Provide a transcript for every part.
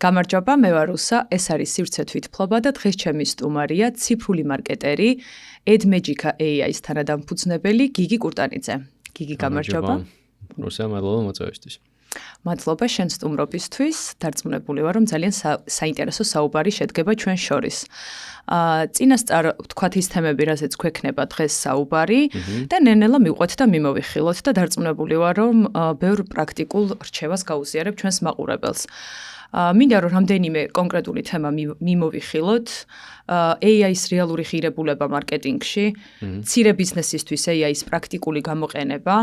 გამარჯობა, მე ვარ რუსა, ეს არის სივრცე თვითფლობა და დღეს ჩემი სტუმარია ციფრული მარკეტერი AdMagic AI-ის თანადამფუძნებელი გიგი კურტანიძე. გიგი, გამარჯობა. რუსა, მადლობა მოწვევისთვის. მადლობა შენ სტუმრობისთვის. დარწმუნებული ვარ, რომ ძალიან საინტერესო საუბარი შედგება ჩვენ შორის. წინასწარ ვთქვათ ის თემები, რაზეც გვექნება დღეს საუბარი და ნელ-ნელა მივყვეთ და მიმოვიხილოთ და დარწმუნებული ვარ, რომ ბევრ პრაქტიკულ რჩევას გაუზიარებ ჩვენს მაყურებელს. მინდა რომ რამდენიმე კონკრეტული თემა მიმოვიხილოთ. AI-ის რეალური ღირებულება მარკეტინგში, მცირე ბიზნესისთვის AI-ის პრაქტიკული გამოყენება,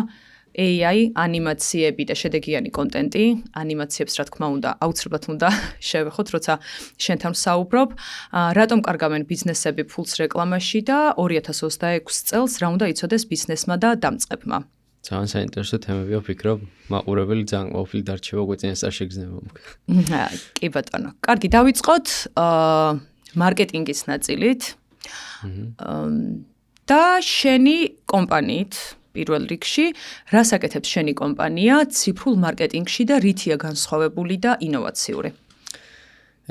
AI, ანიმაციები და შედეგიანი კონტენტი, ანიმაციებს რა თქმა უნდა, აუცილებლად უნდა შევეხოთ, როცა შენთან ვსაუბრობ, რატომ კარგავენ ბიზნესები ფულს რეკლამაში და 2026 წელს რა უნდა იცოდეს ბიზნესმა და დამწყებმა. ძალიან საინტერესო თემებია, ვფიქრობ, მაყურებელი ძალიან ყოფილი დარჩება გვეწინასწარ შეგრძნება. კი ბატონო. კარგი, დავიწყოთ მარკეტინგის ნაწილით. და შენი კომპანიით პირველ რიგში, რას აკეთებს შენი კომპანია ციფრულ მარკეტინგში და რითია განსხვავებული და ინოვაციური?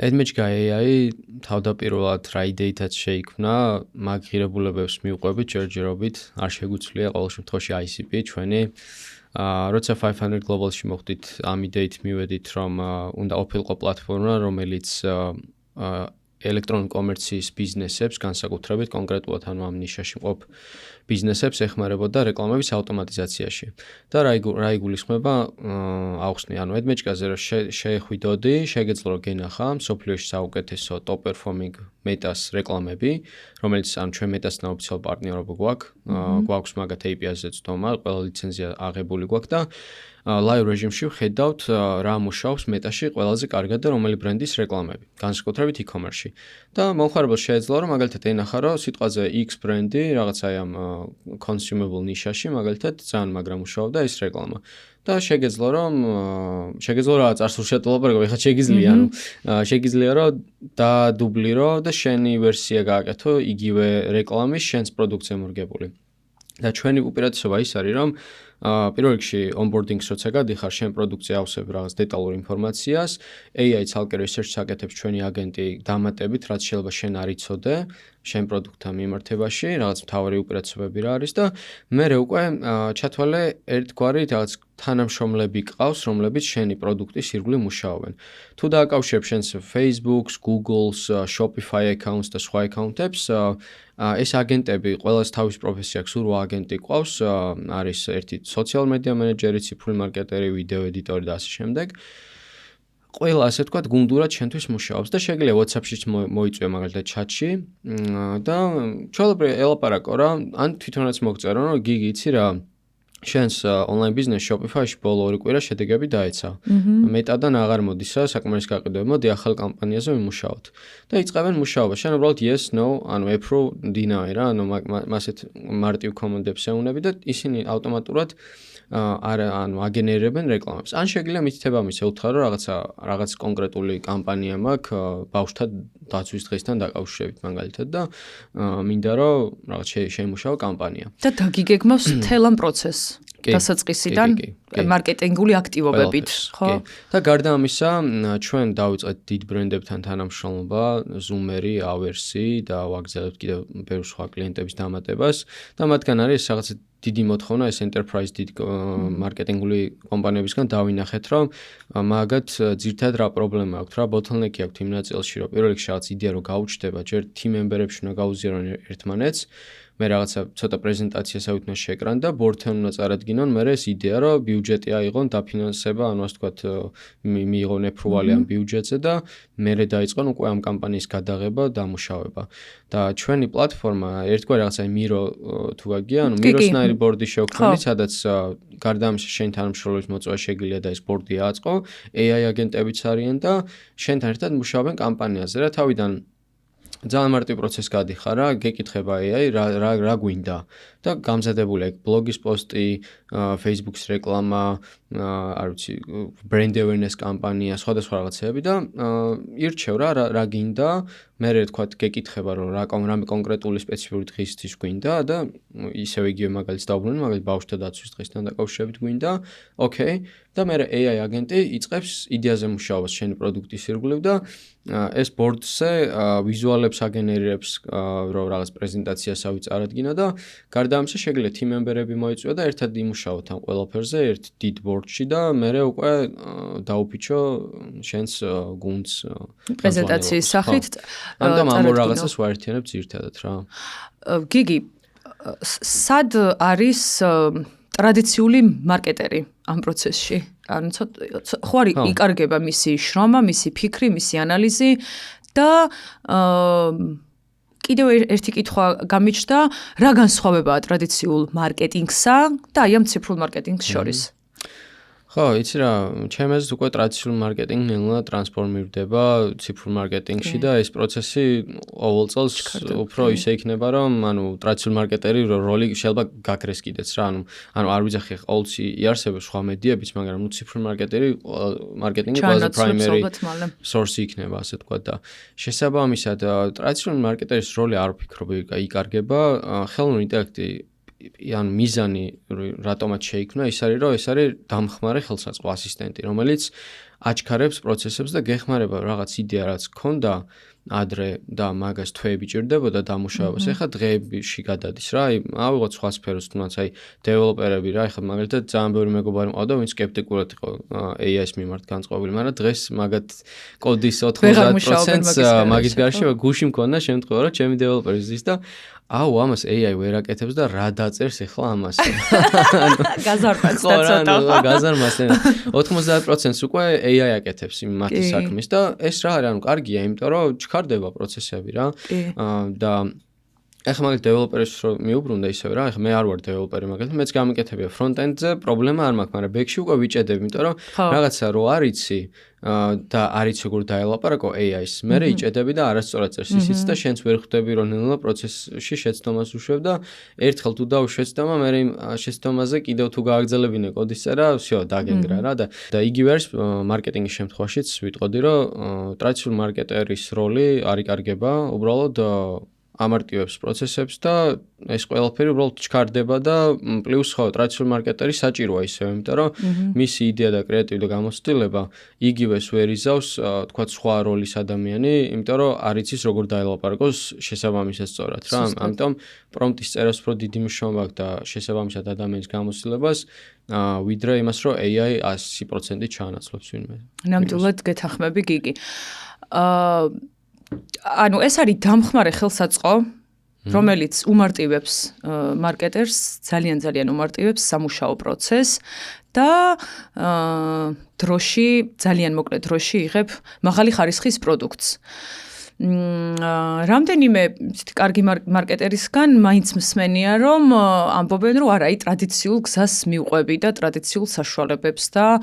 AdMagic AI თავდაპირველად რა იდეითაც შეიქმნა, მაგ ღირებულებებს მივყვებით ჯერჯერობით, არ შეგვიძლია ყოველ შემთხვევაში ICP ჩვენი. როცა 500 Global-ში მოხდით, ამ იდეით მივედით, რომ უნდა ყოფილიყო პლატფორმა, რომელიც ელექტრონული კომერციის ბიზნესებს, განსაკუთრებით კონკრეტულად ამ ნიშაში მყოფ ბიზნესებს ეხმარებოდა რეკლამების ავტომატიზაციაში. და რა იგულისხმება, აუხსნი, AdMagic-აზე რომ შეეხვიდოდი, შეგეძლო რომ გენახა მსოფლიოში საუკეთესო top performing მეტას რეკლამები, რომელიც ჩვენ მეტასთან ოფიციალურ პარტნიორობა გვაქვს მაგათ API-ზე ცდომა, ყველა ლიცენზია აღებული გვაქვს და live რეჟიმში ვხედავთ რა მუშაობს მეტაში ყველაზე კარგად და რომელი ბრენდის რეკლამები, განსაკუთრებით e-commerce-ში. და მომხმარებელს შეეძლო რომ მაგალითად ენახა რომ სიტყვაზე X ბრენდი რაღაც აი ამ consumable ნიშაში მაგალითად ძალიან მაგრა მუშაობდა ეს რეკლამა. და შეგეძლო რომ რაღაც არსულ შეტყობა, მაგრამ ეხლა შეგიძლია, შეგიძლია რომ დაადუბლირო და შენი ვერსია გააკეთო იგივე რეკლამის შენს პროდუქტზე მორგებული. და ჩვენი უპირატესობა ის არის რომ პირველ რიგში onboarding-ს როცა გადიხარ, შენ პროდუქტზე ავსებ რაღაც დეტალურ ინფორმაციას, AI ცალკე research-ს აკეთებს ჩვენი აგენტი დამატებით, რაც შეიძლება შენ არ იცოდე შენ პროდუქტთან მიმართებაში, რაღაც მთავარი უპირატესობები რა არის და მერე უკვე ჩათვალე ერთგვარი რაღაც თანამშრომლები ყავს, რომლებიც შენი პროდუქტის ირგვლივ მუშაობენ. თუ დააკავშირებ შენს Facebook-ს, Google-ს, Shopify accounts და სხვა account-ებს, ეს აგენტები ყველას თავის პროფესია აქვს, სულ 8 აგენტი ყავს, არის ერთი social media manager, ციფრული მარკეტერი, ვიდეო ედიტორი და ასე შემდეგ. ყველა ასე ვთქვათ, გუნდურად შენთვის მუშაობს და შეგიძლია WhatsApp-შიც მოიწვიო მაგალითად chat-ში და ჩვეულებრივ ელაპარაკო რა, ან თვითონაც მოგწერო, რომ გიგი, იცი რა, შენს online business Shopify-ში ბოლო 2 კვირა შედეგები დაეცა. მეტადან აღარ მოდისა საკმარის გაყიდვები, მოდი ახალ კამპანიაზე ვიმუშაოთ. და იწყებენ მუშაობა. შენ უბრალოდ yes, no, ანუ approve, deny რა, ანუ მასეთ მარტივ კომანდებს ეუნები და ისინი ავტომატურად აგენერირებენ რეკლამებს. ან შეგიძლია მითითებამის ელთხარ რომ რაღაც კონკრეტული კამპანია მაქვს ბავშვთა დაცვის დღესთან დაკავშირებით მაგალითად და მინდა რომ რაღაც შეიმუშაო კამპანია. და დაგიგეგმავს მთელ ამ პროცესს. დასაწყისიდან მარკეტინგული აქტივობებით, ხო? და გარდა ამისა, ჩვენ დავიწყეთ დიდ ბრენდებთან თანამშრომლობა, Zoom-ერი, Aversi და ვაგრძელებთ კიდევ ბევრ სხვა კლიენტების დამატებას და მათგან არის რაღაც დიდი მოთხოვნა ეს enterprise დიდ მარკეტინგული კომპანიებისგან დავინახეთ, რომ მაგათ ძირთად რა პრობლემა აქვს, რა bottleneck-ი აქვს იმ ნაწილში, რომ პირველ რიგში რაღაც იდეა რომ გაუჩნდება, ჯერ team member-ებში უნდა გაუზიარონ ერთმანეთს, მე რაღაცა ცოტა პრეზენტაციას ავითნო შეკრან და ბორდთან უნდა წარადგინონ, მე ეს იდეა რომ ბიუჯეტი აიღონ, დაფინანსება, ანუ ასე ვთქვათ, მიიღონ approval-ი ამ ბიუჯეტზე და მე დაიწყონ უკვე ამ კამპანიის გადაღება და დამუშავება. და ჩვენი პლატფორმა ერთგვარი რაღაცა Miro თუ გაგია, ანუ Miro-სნაირი ბორდი შევქმნით, სადაც გარდა ამისა შენ თანამშრომლობის მოწვევა შეგიძლია და ეს ბორდი აწყო, AI აგენტებიც არიან და შენთან ერთად მუშაობენ კამპანიაზე რა თავიდან ძალიან მარტივ პროცესს გადიხარ რა, გეკითხება AI რა გვინდა და გამზადებული აქვს ბლოგის პოსტი, Facebook-ის რეკლამა, არ ვიცი, brand awareness კამპანია, სხვადასხვა რაღაცეები და ირჩევ რა გინდა, მერე თქვა გეკითხება რომ რამე კონკრეტული სპეციფიკური დღისთვის გვინდა და ისევ იგივე მაგალითს დავუბრუნდი, მაგალითად ბავშვთა დაცვის დღესთან დაკავშირებით გვინდა, ოკეი, და მერე AI აგენტი იწყებს იდეაზე მუშაობას შენი პროდუქტის ირგვლივ და ეს ბორდზე ვიზუალებს აგენერირებს რომ რაღაც პრეზენტაციას ავიწარადგინა და გარდა ამისა შეგიძლიათ team member-ები მოეწვიო და ერთად იმუშაოთ ამ ყველაფერზე ერთ დიდ ბორდში და მერე უკვე დაუფიჩო შენს გუნდს პრეზენტაციის სახით. ამიტომ ამ ორ რაღაცას ვაერთიანებ ძირითადად რა. გიგი, სად არის ტრადიციული მარკეტერი ამ პროცესში? ანუ ხო არის იკარგება მისი შრომა, მისი ფიქრი, მისი ანალიზი და კიდევ ერთი კითხვა გამიჩნდა, რა განსხვავებაა ტრადიციულ მარკეტინგსა და აი ამ ციფრულ მარკეტინგს შორის? ხო, იცი რა, ჩემ აზრით უკვე ტრადიციული მარკეტინგი ნელ-ნელა ტრანსფორმირდება ციფრულ მარკეტინგში და ეს პროცესი ყოველ წელს უფრო ისე იქნება, რომ ანუ ტრადიციული მარკეტერი როლი შეიძლება გაქრეს კიდეც რა, ანუ არ ვიძახი ყოველთვის იარსებებს სხვა მედიებიც, მაგრამ ნუ ციფრული მარკეტინგი ყველაზე პრაიმერი სორსი იქნება, ასე ვთქვათ და შესაბამისად ტრადიციული მარკეტერის როლი არ ვფიქრობ იკარგება, ხელოვნური ინტელექტი ან მიზანი რატომაც შეიქმნა ის არის რომ ეს არის დამხმარე ხელსაწყო ასისტენტი რომელიც აჩქარებს პროცესებს და გეხმარება რაღაც იდეა რაც გქონდა ადრე და მაგას თვეები ჭირდებოდა დამუშავებას. ეხლა დღეებში გადადის რა, ავიღოთ სხვა სფეროს, თუნდაც აი დეველოპერები რა, ეხლა მაგალითად ძალიან ბევრი მეგობარი მყავდა, ვინც სკეპტიკურად იყო AI-ს მიმართ განწყობილი, მაგრამ დღეს მაგათ კოდის 90%-ს მაგის გარშე გუში მქონდა შემთხვევა, რომ ჩემი დეველოპერი ზის და ამას AI ვერ აკეთებს და რა დაწერს ეხლა ამას. გაზარმას და ცოტა. გაზარმას 90% უკვე AI აკეთებს იმ მათი საქმის და ეს რა არის, ანუ კარგია, იმიტომ რომ ჩქარდება პროცესები რა. და ეხლა მაგალითად დეველოპერებს რომ მიუბრუნდა ისევ რა, ეხლა მე არ ვარ დეველოპერი მაგალითად, მეც გამიკეთებია ფრონტენდზე, პრობლემა არ მაქვს, მაგრამ ბექში უკვე ვიჭედებ, იმიტომ რომ რაღაცა რო არიცი და არიც როგორ დაელაპარაკო AI-ს. მე იჭედები და არასწორად წერს ისიც და შენც ვერ ხვდები რომ ნელა პროცესში შეცდომას უშვებ და ერთხელ თუ დაუშვეცდომა, მე იმ შეცდომაზე კიდევ თუ გააგრძელებინე კოდის წერა, всё, დაგენგრა რა და იგივე არის მარკეტინგის შემთხვევაშიც ვიტყოდი რომ ტრადიციული მარკეტერის როლი არ იკარგება, უბრალოდ ამარტივებს პროცესებს და ეს ყველაფერი უბრალოდ ჩქარდება და პლუს ხო ტრადიციული მარკეტერი საჭიროა ისევ, იმიტომ რომ მისი იდეა და კრეატივი და გამოცდილება იგივეს ვერ იზავს, თქვა სხვა როლის ადამიანი, იმიტომ რომ არ იცის როგორ დაელაპარაკოს შესაბამისად სწორად რა. ამიტომ პრომპტის წერას უფრო დიდი მნიშვნელობა აქვს და შესაბამისად ადამიანის გამოცდილებას ვიდრე იმას რომ AI 100% ჩაანაცვლებს ვინმე. ნამდვილად გეთანხმები გიგი. ანუ ეს არის დამხმარე ხელსაწყო, რომელიც უმარტივებს მარკეტერს, ძალიან უმარტივებს სამუშაო პროცესს და დროში, ძალიან მოკლე დროში იღებ მაღალი ხარისხის პროდუქტს. რამდენიმე კარგი მარკეტერისგან მაინც მსმენია, რომ ამბობენ, რომ არა, ტრადიციულ გზას მივყვები და ტრადიციულ საშუალებებს და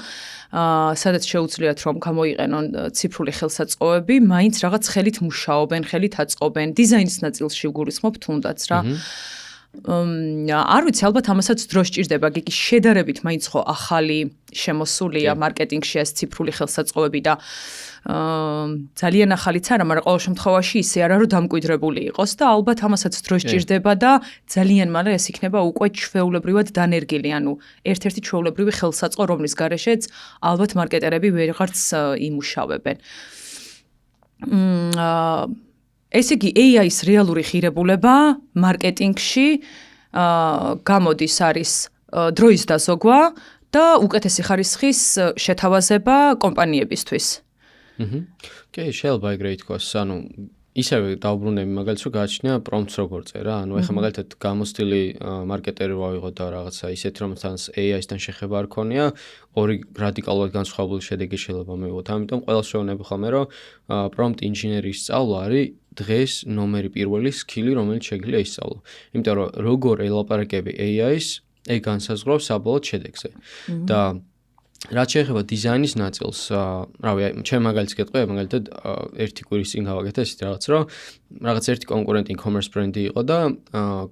სადაც შეუძლიათ რომ გამოიყენონ ციფრული ხელსაწყოები, მაინც რაღაც ხელით მუშაობენ, ხელით აწყობენ, დიზაინის ნაწილში ვგულისხმობ თუნდაც რა. არ ვიცი, ალბათ ამასაც დრო სჭირდება, გიგი შედარებით მაინც ხო ახალი შემოსულია მარკეტინგში ეს ციფრული ხელსაწყოები და ძალიან ახალიც არა, მაგრამ ყოველ შემთხვევაში ისე არა რომ დამკვიდრებული იყოს და ალბათ ამასაც დრო სჭირდება და ძალიან მალე ეს იქნება უკვე ჩვეულებრივად დანერგილი, ანუ ერთ-ერთი ჩვეულებრივი ხელსაწყო, რომლის გარეშეც ალბათ მარკეტერები ვეღარც იმუშავებენ. ესე იგი AI-ს რეალური ღირებულება მარკეტინგში გამოდის არის დროის დაზოგვა და უკეთესი ხარისხის შეთავაზება კომპანიებისთვის. კი, შეიძლება ეგრე ითქვას, ანუ ისევე დავბრუნები მაგალითად რომ გააჩნია პრომპტს როგორ წერა, ანუ ეხლა მაგალითად გამოცდილი მარკეტერი ვავიღოთ და რაღაცა ისეთი რომელთან AI-სთან შეხება არ ქონია, ორი რადიკალურად განსხვავებული შედეგი შეიძლება მივიღოთ. ამიტომ ყველას შევნები ხოლმე რომ პრომპტ ინჟინერიის სწავლა არის დღეს ნომერი პირველი სკილი, რომელიც შეგვიძლია ისწავლო. იმიტომ რომ როგორ ელაპარაკები AI-ს, ეგ განსაზღვრავს საბოლოო შედეგზე. და რაც შეეხება დიზაინის ნაწილს, რავი, ჩემ მაგალითს გეტყვი, მაგალითად ერთი კვირის წინ გავაკეთე ესეთ რაღაც, რომ რაღაც ერთი კონკურენტი e-commerce ბრენდი იყო და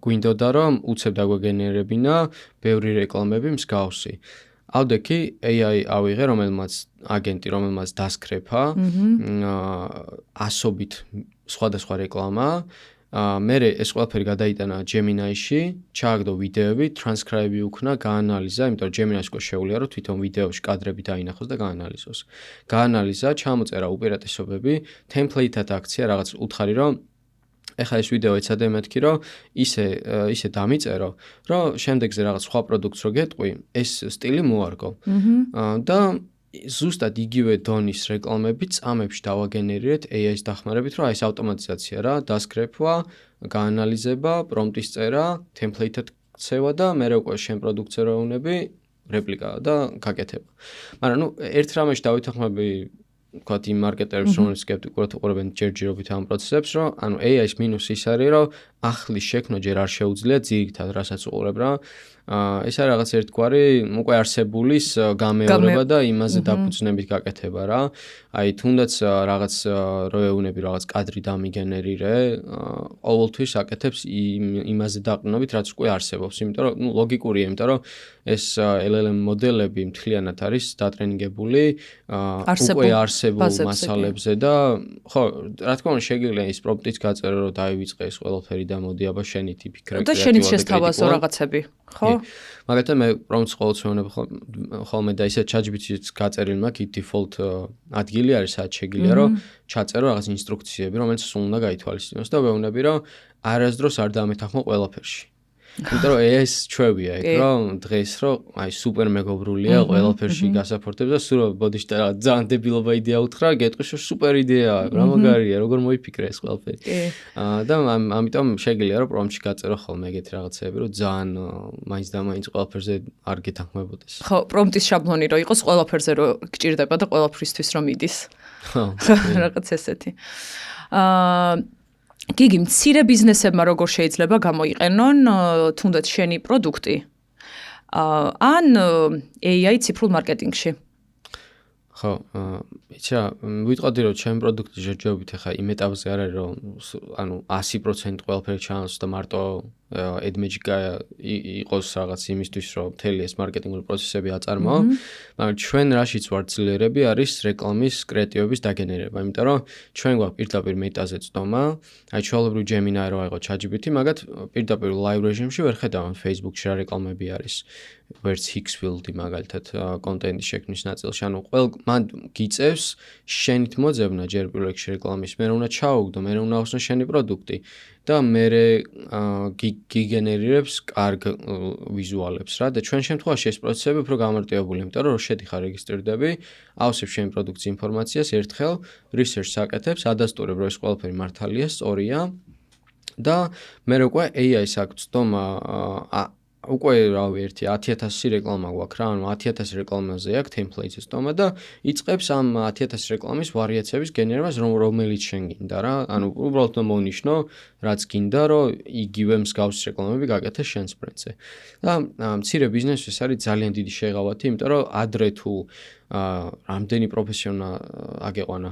გვინდოდა რომ უცებ დაგვეგენერებინა ბევრი რეკლამები მსგავსი. ავდექი AI ავიღე, რომელმაც აგენტი, რომელმაც დასკრეფა ასობით სხვადასხვა რეკლამა. მე ეს ყველაფერი გადაიტანა Gemini-ში, ჩააგდო ვიდეოები, ტრანსკრაიბი უქნა, გაანალიზა, იმიტომ რომ Gemini-ში ყო შეუძლია რომ თვითონ ვიდეოში კადრები დაინახოს და გაანალიზოს. გაანალიზა, ჩამოწერა უპირატესობები, template-ად აქცია, რაღაც უთხარი რომ ეხლა ეს ვიდეო ეცადე მეთქი რომ ისე დამიწერო, რომ შემდეგზე რაღაც სხვა პროდუქტს რო გეტყვი, ეს სტილი მოარგო. და ზუსტად იგივე დონის რეკლამები წამებში დავაგენერირეთ AI-ის დახმარებით, რომ ეს ავტომატიზაცია რა, დასკრეფვა, გაანალიზება, პრომპტის წერა, template-ად ქცევა და მე უკვე შენ პროდუქტზე რო უნები, რეპლიკა და გაკეთება. მაგრამ ერთ რამეში დავითანხმები ვთქვათ იმ მარკეტერებს, რომლებიც სკეპტიკურად უყურებენ ჯერჯერობით ამ პროცესებს, რომ ანუ AI-ის მინუსი ის არის, რომ ახლის შექმნა ჯერ არ შეუძლია ძირითად, რასაც უყურებ რა. ეს არის რაღაც ერთგვარი უკვე არსებულის გამეორება და იმაზე დაფუძნებით გაკეთება რა. აი თუნდაც რაღაც რო ეუნები რაღაც კადრი დამიგენერირე, ყოველთვის აკეთებს იმაზე დაყრდნობით, რაც უკვე არსებობს, იმიტომ რომ ლოგიკურია, იმიტომ რომ ეს LLM მოდელები მთლიანად არის დატრენინგებული უკვე არსებულ მასალებზე და ხო, რა თქმა უნდა შეგიძლია ის პრომპტიც გაწერო, რომ დაივიწყე ეს ყველაფერი და მოდი აბა შენი ტიპი კრეატივი და შენიც შესთავაზო რაღაცები, ხო? მაგალითად მე პრომპტს ყოველთვის ვეუბნები ხოლმე და ისე ChatGPT-ს გაწერილი მაქვს default ადგილი არის, სადაც შეგიძლია რომ ჩაწერო რაღაც ინსტრუქციები, რომელიც სულ უნდა გაითვალისწინოს და ვეუბნები რომ არასდროს არ დამეთანხმო ყველაფერში. იმიტომ რომ ეს ჩვევია ეგ რომ დღეს რომ აი სუპერ მეგობრულია ყველაფერში გასაფორტებს და სულ ბოდიში და ძალიან დებილობა იდეა უთხრა, გეტყვის რომ სუპერ იდეაა, რა მაგარია, როგორ მოიფიქრე ეს ყველაფერი. და ამიტომ შეგიძლია რომ პრომპტში გაწერო ხოლმე ეგეთი რაღაცები, რომ ძალიან მაინც და მაინც ყველაფერზე არ გეთანხმებოდეს. ხო, პრომპტის შაბლონი რომ იყოს ყველაფერზე რომ გჭირდება და ყველაფრისთვის რომ მიდის. ხო, რაღაც ესეთი. გიგი, მცირე ბიზნესებმა როგორ შეიძლება გამოიყენონ თუნდაც შენი პროდუქტი ან AI ციფრულ მარკეტინგში? ხო, იცი რა, ვიტყოდი რომ ჩემი პროდუქტი ჯერჯერობით ახლა იმ ეტაპზე არ არის რომ ანუ 100% ყველაფერი ჩანს და მარტო AdMagic იყოს რაღაც იმისთვის რომ მთელი ეს მარკეტინგული პროცესები აწარმოო, მაგრამ ჩვენ რაშიც ვართ ძლიერები არის რეკლამის კრეატივების დაგენერება, იმიტომ რომ ჩვენ გვაქვს პირდაპირ მეტაზე წდომა, აი ჩვეულებრივ Gemini რო აიღო ChatGPT, მაგათ პირდაპირ live რეჟიმში ვერ ხედავენ Facebook-ში რა რეკლამები არის. ვერც Hixfield-ი მაგალითად კონტენტის შექმნის ნაწილში, ანუ მან გიწევს შენით მოძებნა ჯერ პირველ რიგში რეკლამის, მე უნდა ჩაუგდო, მე უნდა ახსნო შენი პროდუქტი და მე გიგენერირებს კარგ ვიზუალებს რა და ჩვენ შემთხვევაში ეს პროცესები უფრო გამარტივებული, იმიტომ რომ შედიხარ რეგისტრირდები, ავსებ შენი პროდუქტის ინფორმაციას, ერთხელ research-ს აკეთებს, ადასტურებ რომ ეს ყველაფერი მართალია, სწორია და მე უკვე AI-ს აქვს წდომა უკვე რავი 10,000 რეკლამა გვაქვს რა, ანუ 10,000 რეკლამაზე აქვს template-ის წდომა და იწყებს ამ 10,000 რეკლამის ვარიაციების გენერებას, რომელიც შენ გინდა რა. ანუ უბრალოდ მოუნიშნო, რაც გინდა, რომ იგივე მსგავსი რეკლამები გაკეთეს შენს ბრენდზე. და მცირე ბიზნესში ეს არის ძალიან დიდი შეღავათი, იმიტომ რომ ადრე თუ რამდენი პროფესიონალი აგეყვანა,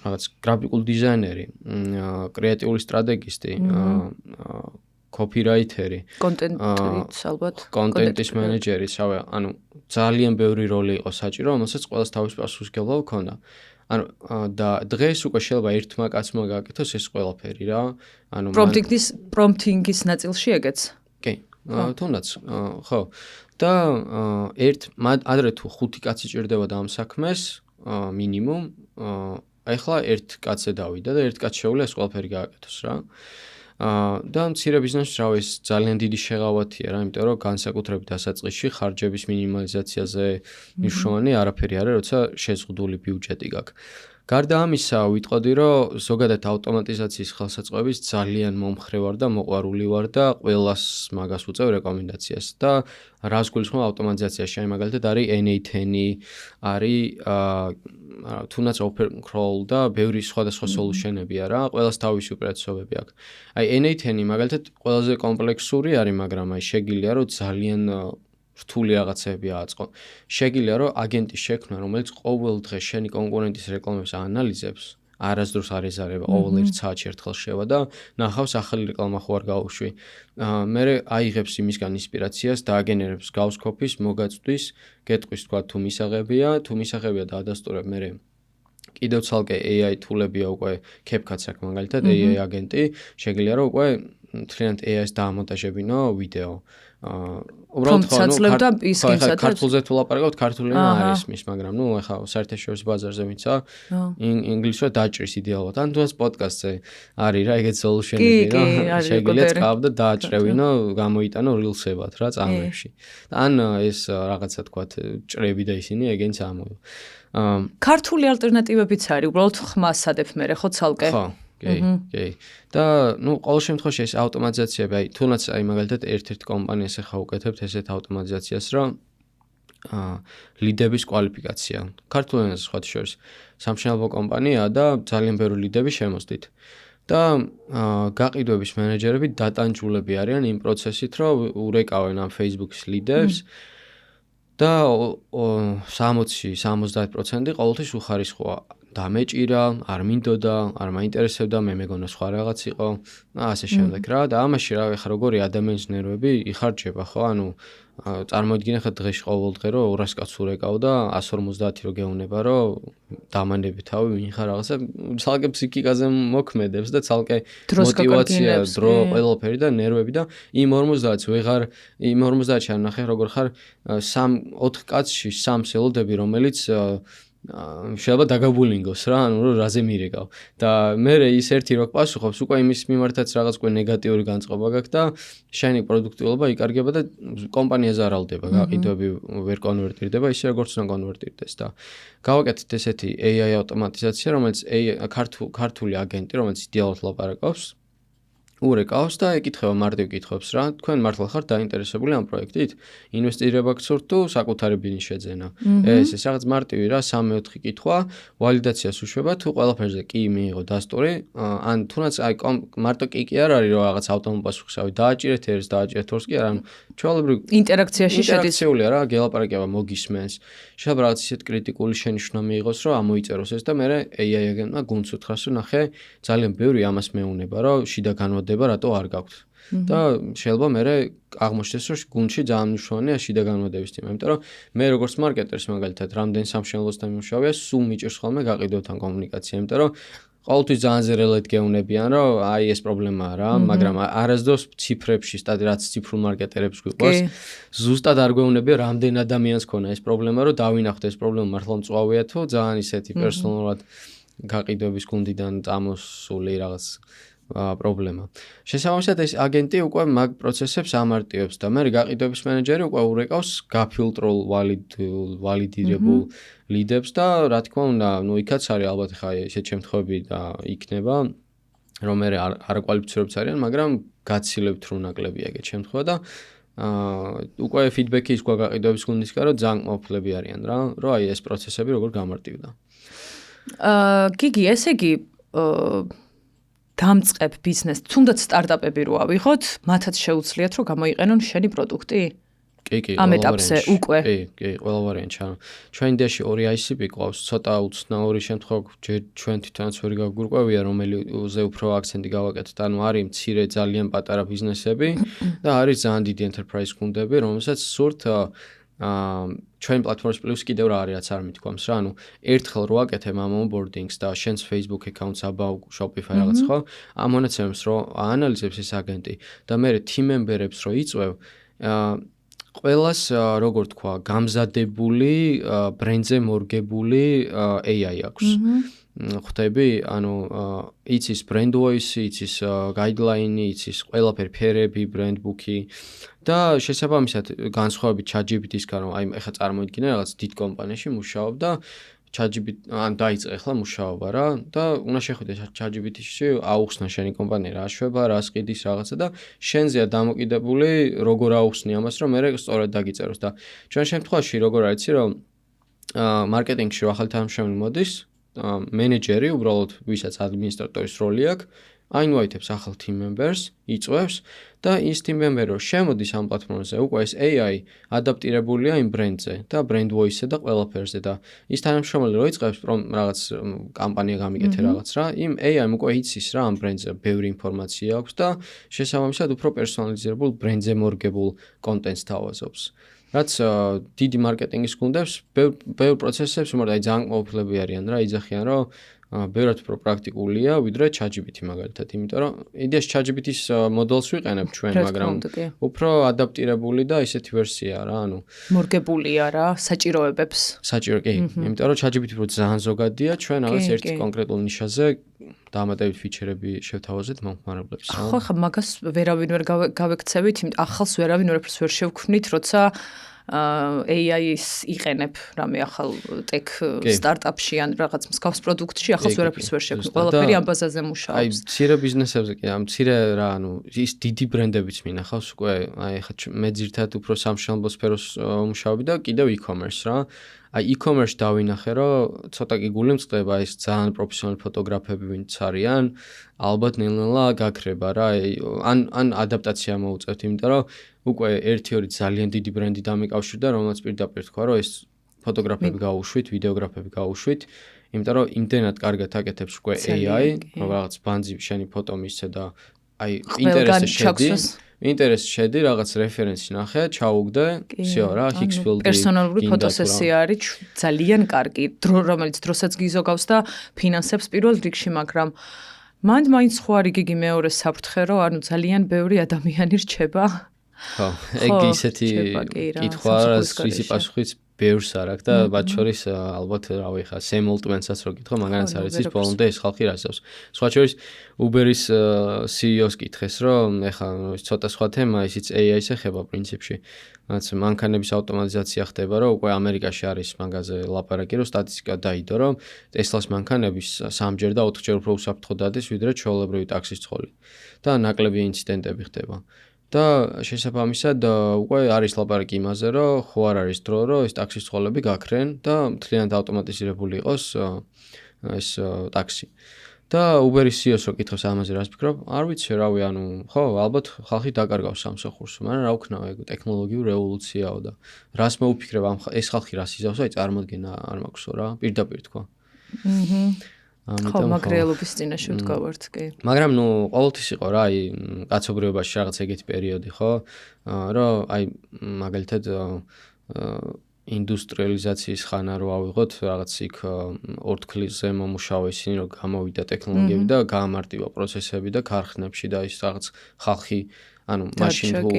რაღაც გრაფიკულ დიზაინერი, კრეატიული სტრატეგისტი, copywriter-ი, კონტენტის ალბათ, კონტენტის მენეჯერი, ანუ ძალიან ბევრი როლი იყო საჭირო, რომელსაც ყველას თავის პასუხისმგებლობა ჰქონდა. ანუ და დღეს უკვე შეიძლება ერთმა კაცმა გააკეთოს ეს ყველაფერი რა. ანუ პრომპტინგის ნაწილში ეგეც. კი, თუნდაც, ხო. და ადრე თუ 5 კაცი ჭირდებოდა ამ საქმეს, მინიმუმ, ახლა ერთ კაცზე დავიდა და ერთ კაცს შეუძლია ეს ყველაფერი გააკეთოს რა. და მცირე ბიზნესში რავი ეს ძალიან დიდი შეღავათია რა, იმიტომ რომ განსაკუთრებით დასაწყისში ხარჯების მინიმალიზაციაზე მნიშვნელოვანი არაფერი არის, როცა შეზღუდული ბიუჯეტი გაქვს. გარდა ამისა, ვიტყოდი რომ ზოგადად ავტომატიზაციის ხელსაწყოების ძალიან მომხრე ვარ და მოყვარული ვარ და ყველას მაგას უწევ რეკომენდაციას და რას გულისხმობ ავტომატიზაციაში, აი მაგალითად არის N8N-ი, არის თუნდაც OpenCrawl და ბევრი სხვადასხვა solution-ებია რა, ყველას თავისი უპირატესობები აქვს. აი N8N-ი მაგალითად ყველაზე კომპლექსური არის, მაგრამ აი შეგიძლია რომ ძალიან რთული რაღაცები აწყო. შეგიძლია რომ აგენტი შექმნა, რომელიც ყოველ დღე შენი კონკურენტის რეკლამებს აანალიზებს, არასდროს არ ეზარება, ყოველ ერთ საათში ერთხელ შევა და ნახავს ახალი რეკლამა ხო არ გაუშვი. მე აიღებს იმისგან ინსპირაციას და აგენერებს გავს კოპის, მოგაწვდის, გეტყვის თქვა თუ მისაღებია, თუ მისაღებია და ადასტურებ მე კიდევ ცალკე AI თულებია უკვე CapCut-ს აქვს მაგალითად AI აგენტი, შეგიძლია რომ უკვე თლიანად AI-ს დაამონტაჟებინო ვიდეო. უბრალოდ ხა ის კინსაც ქართულზე თუ ლაპარაკობთ, ქართული არის მის, მაგრამ ეხა საერთაშორისო ბაზარზე ვინცა ინგლისურად დაჭრის იდეალურად. ან თუნდაც პოდკასტზე არის რა ეგეთ სოლუშენები, რომ შეგიძლიათ ყავ და დააჭრევინო, გამოიტანო rilsებად რა წამებში. ან ეს რაღაცა თქვათ ჭრები და ისინი ეგენც ამოვა. ქართული ალტერნატივებიც არის, უბრალოდ ხმას ადებ მე ხო ცალკე. ხო. კი. და ყოველ შემთხვევაში ეს ავტომატიზაციები, თუნდაც მაგალითად ერთ-ერთ კომპანიას ახლა უკეთებთ ესეთ ავტომატიზაციას, რომ ლიდების კვალიფიკაცია. ქართულ ენაზე სხვა შორის სამშენებლო კომპანიაა და ძალიან ბევრი ლიდები შემოსდით. და გაყიდვების მენეჯერები დატანჯულები არიან იმ პროცესით, რომ ურეკავენ ამ Facebook-ის ლიდებს და 60-70% ყოველთვის უხარისხოა. დამეჭირა, არ მინდოდა, არ მაინტერესებდა, მე მეგონა სხვა რაღაც იყო, ასე შემდეგ რა და ამაში რა ხა როგორი ადამიანის ნერვები იხარჯება ხო? ანუ წარმოიდგინე ხა დღეში ყოველდღე რომ 200 კაცს ურეკავ და 150 რო გეუნება რომ დამანები თავი ვინ ხარ რაღაცა ცალკე ფსიქიკაზე მოქმედებს და ცალკე мотиваცია, დრო, ყველაფერი და ნერვები და იმ 50-ს ვეღარ იმ 50-ში არ ნახე როგორ ხარ 3-4 კაცში 3 ელოდები რომელიც შეიძლება დაგაბულინგოს რა, ანუ რომ რაზე მირეკავ. და მე ის ერთი რო პასუხობს, უკვე იმის მიმართაც რაღაც უკვე ნეგატიური განწყობა გაქვს და შენი პროდუქტიულობა იკარგება და კომპანია ზარალდება, გაყიდვები ვერ კონვერტირდება, ისე როგორც უნდა კონვერტირდეს და გავაკეთეთ ესეთი AI ავტომატიზაცია, რომელიც ქართული აგენტი, რომელიც იდეალურად ლაპარაკობს, ურეკავს და ეკითხება მარტივ კითხვებს რა, თქვენ მართლა ხართ დაინტერესებული ამ პროექტით? ინვესტირება გსურთ თუ საკუთარი ბიზნეს შეძენა? ეს რაღაც მარტივი რა, 3-4 კითხვა, ვალიდაციას უშვება თუ ყველაფერზე კი მიიღო დასტური, ან თუნდაც მარტო კი არ არის რომ რაღაც ავტომატ პასუხისავი დააჭირეთ ერთს, დააჭირეთ ორს კი არა, ანუ ჩვეულებრივ ინტერაქციაში შედის. ინტერაქციული რა, გელაპარაკება მოგისმენს. შეიძლება რაღაც ისეთ კრიტიკული შენიშვნა მიიღოს, რომ ამოიწეროს ეს და მე AI აგენტმა გუნდს უთხრას, რომ ნახე, ძალიან ბევრი ამას მეუნება, რომ შიდა განმოდება რატო არ გაქვთ. და შეიძლება მე აღმოჩნდეს, რომ გუნდში ძალიან მნიშვნელოვანია შიდა განმოდების თემა, იმიტომ რომ მე როგორც მარკეტერს მაგალითად რამდენ სამშენებლოსთან მიმუშავია, სულ მიჭირს ხოლმე გაყიდვებთან კომუნიკაცია, იმიტომ რომ ყოველთვის ძალიან ზერელად გეუნებიან, რომ აი ეს პრობლემაა რა, მაგრამ არასდროს ციფრებში, რაც ციფრულ მარკეტერებს გვიყვარს, ზუსტად არ გვეუბნებიან, რამდენ ადამიანს ქონა ეს პრობლემა, რომ დავინახოთ ეს პრობლემა მართლა მწვავეა თუ ძალიან ისეთი პერსონალურად გაყიდვების გუნდიდან წამოსული რაღაც პრობლემა. შესაბამისად ეს აგენტი უკვე მაგ პროცესებს ამარტივებს და მე გაყიდვების მენეჯერი უკვე ურეკავს გაფილტრულ ვალიდირებულ ლიდებს და რა თქმა უნდა, იქაც არის ალბათ ხა ესეთ შემთხვევები და იქნება რომ მე არ კვალიფიცირებს არიან, მაგრამ გაცილებთ რომ ნაკლებია ეგეთ შემთხვევა და უკვე ფიდბექი ის გაყიდვების გუნდისგან რომ ძალიან მოფლები არიან რა, რომ აი ეს პროცესები როგორ გამარტივდა. გიგი, ესე იგი დამწყებ ბიზნეს, თუნდაც სტარტაპები რო ავიღოთ, მათაც შეუძლიათ რომ გამოიყენონ შენი პროდუქტი? კი, ამ ეტაპზე უკვე. კი, ყველა ვარიანტი. ჩვენ იდეაში 2 ICP ყავს, ცოტა უცნაური შემთხვევა, ჩვენ თვითონაც ვერ გაგვირკვევია, რომელზე უფრო აქცენტი გავაკეთოთ. ანუ არის მცირე ძალიან პატარა ბიზნესები და არის ძალიან დიდი enterprise გუნდები, რომელსაც სურთ ჩვენ პლატფორმის პლუს კიდევ რა არის რაც არ მithქვამს რა, ანუ ერთხელ რო აკეთებ ამ onboarding-ს და შენს Facebook account-ს აბავ Shopify რაღაც ხო, ამ მონაცემებს რო აანალიზებს ეს აგენტი და მე team member-ებს რო იწვევ, ყველას როგორ თქვა, გამზადებული, ბრენდზე მორგებული AI აქვს. ხვდები, ანუ იცის brand voice, იცის guideline, იცის ყველაფერი ფერები, brand book-ი და შესაბამისად განსხვავებით ChatGPT-ისგან, რომ აი ეხლა წარმოიდგინე რაღაც დიდ კომპანიაში მუშაობ და ChatGPT ან დაიწყე ახლა მუშაობა რა და უნდა შეხვიდე ChatGPT-ში აუხსნა შენი კომპანია რა შვება, რა სყიდის რაღაცა და შენზეა დამოკიდებული როგორ აუხსნი ამას, რომ მე სწორად დაგიწეროს და ჩვენ შემთხვევაში როგორ არის იცი რომ მარკეტინგში ახალი თანამშრომელი მოდის მენეჯერი უბრალოდ ვისაც ადმინისტრატორის როლი აქვს აინვაითებს ახალ team members, იწვევს და ის team member-ო შემოდის ამ პლატფორმაზე, უკვე ეს AI ადაპტირებულია იმ ბრენდზე და brand voice-ზე და ყველაფერზე და ის თანამშრომელი რო იწყებს რაღაც კამპანია გამიკეთე რაღაც რა, იმ AI-მ უკვე იცის რა ამ ბრენდზე ბევრი ინფორმაცია აქვს და შესაბამისად უფრო პერსონალიზებულ ბრენდზე მორგებულ კონტენტს თავაზობს. რაც დიდი მარკეტინგის გუნდებს ბევრ პროცესებს უმარტო აი ძალიან კმაყოფილები არიან რა, იძახიან რომ ბევრად უფრო პრაქტიკულია ვიდრე ChatGPT მაგალითად, იმიტომ რომ იდეაში ChatGPT-ის მოდელს ვიყენებ ჩვენ, მაგრამ უფრო ადაპტირებული და ისეთი ვერსია რა, ანუ მორგებულია რა, საჭიროებებს. საჭირო კი, იმიტომ რომ ChatGPT უფრო ძალიან ზოგადია, ჩვენ რაღაც ერთ კონკრეტულ ნიშაზე დამატებით ფიჩერები შევთავაზეთ მომხმარებლებს. ხო, ხა მაგას ვერავინ ვერ გავექცევით, ახალს ვერავინ ვერაფერს ვერ შევქმნით, როცა AI-ის იყენებ რამე ახალ tech startup-ში ან რაღაც მსგავს პროდუქტში ახალს ვერაფერს ვერ შევქმნით. ყველაფერი ამ ბაზაზე მუშაობს. აი, მცირე ბიზნესებზე კი, ამ მცირე რა, ანუ ის დიდი ბრენდებიც მინახავს უკვე, აი ხა მე ძირთად უფრო სამშენებლო სფეროს ვმუშაობდი და კიდევ e-commerce რა. აი e-commerce დავინახე, რომ ცოტა კი გული მწყდება ის ძალიან პროფესიონალი ფოტოგრაფები ვინც არიან, ალბათ ნელ-ნელა გაქრება რა, ან ადაპტაცია მოუწევთ, იმიტომ რომ უკვე 1-2 ძალიან დიდი ბრენდი დამიკავშირდა, რომელსაც პირდაპირ თქვა, რომ ეს ფოტოგრაფები გაუშვით, ვიდეოგრაფები გაუშვით, იმიტომ რომ იმდენად კარგად აკეთებს უკვე AI, რომ რაღაც ბანძი შენი ფოტო მისცე და აი ინტერესი შედი, რაღაც რეფერენსი ნახე, ჩაუგდე, всё რა, Hixfield-ი. პერსონალური ფოტოსესია არის ძალიან კარგი, რომელიც დროსაც გიზოგავს და ფინანსებს პირველ რიგში, მაგრამ მაინც ხო არის გიგი მეორე საფრთხე, რომ ანუ ძალიან ბევრი ადამიანი რჩება. ხო, ეგ ისეთი კითხვა, რისი პასუხიც ბევრს არ აქვს და მათ შორის ალბათ რავი ხა Sam Altman-საც რო გითხო, მაგანაც არის ის ბოლომდე ეს ხალხი რასავს. სხვა შორის Uber-ის CEO-ს კითხეს, რომ ეხა ის ცოტა სხვა თემა, ისიც AI-ს ეხება პრინციპში. რაც მანქანების ავტომატიზაცია ხდება, რომ უკვე ამერიკაში არის მაგაზე ლაპარაკი, რომ სტატისტიკა დაიდო, რომ Tesla-ს მანქანების 3ჯერ და 4ჯერ უფრო უსაფრთხო დადის, ვიდრე ჩვეულებრივი ტაქსის ცხოლი. და ნაკლები ინციდენტები ხდება. და შესაბამისად უკვე არის ლაპარაკი იმაზე, რომ ხო არ არის დრო, რომ ეს ტაქსის ცხოლები გაქრენ და მთლიანად ავტომატიზირებული იყოს ეს ტაქსი. და Uber-ის CEO-ს რო კითხავს ამაზე რას ფიქრობ? არ ვიცი, რავი, ანუ ხო, ალბათ ხალხი დაკარგავს სამსახურს, მაგრამ რა ვქნა, ეგ ტექნოლოგიური რევოლუციაო და რას მოუფიქრებ ამ ეს ხალხი რას იზავს, აი წარმოდგენა არ მაქვსო რა, პირდაპირ თქვა. ხო, მაგ რეალობის წინაშე ვდგავართ, კი. მაგრამ ნუ ყოველთვის იყო რა, აი კაცობრიობაში რაღაც ეგეთი პერიოდი, ხო? რომ აი მაგალითად ინდუსტრიალიზაციის ხანა რო ავიღოთ, რაღაც იქ ორთქლზე მომუშაო ისინი, რომ გამოვიდა ტექნოლოგიები და გაამარტივა პროცესები და ქარხნებში და ის რაღაც ხალხი, ანუ მაშინ თუ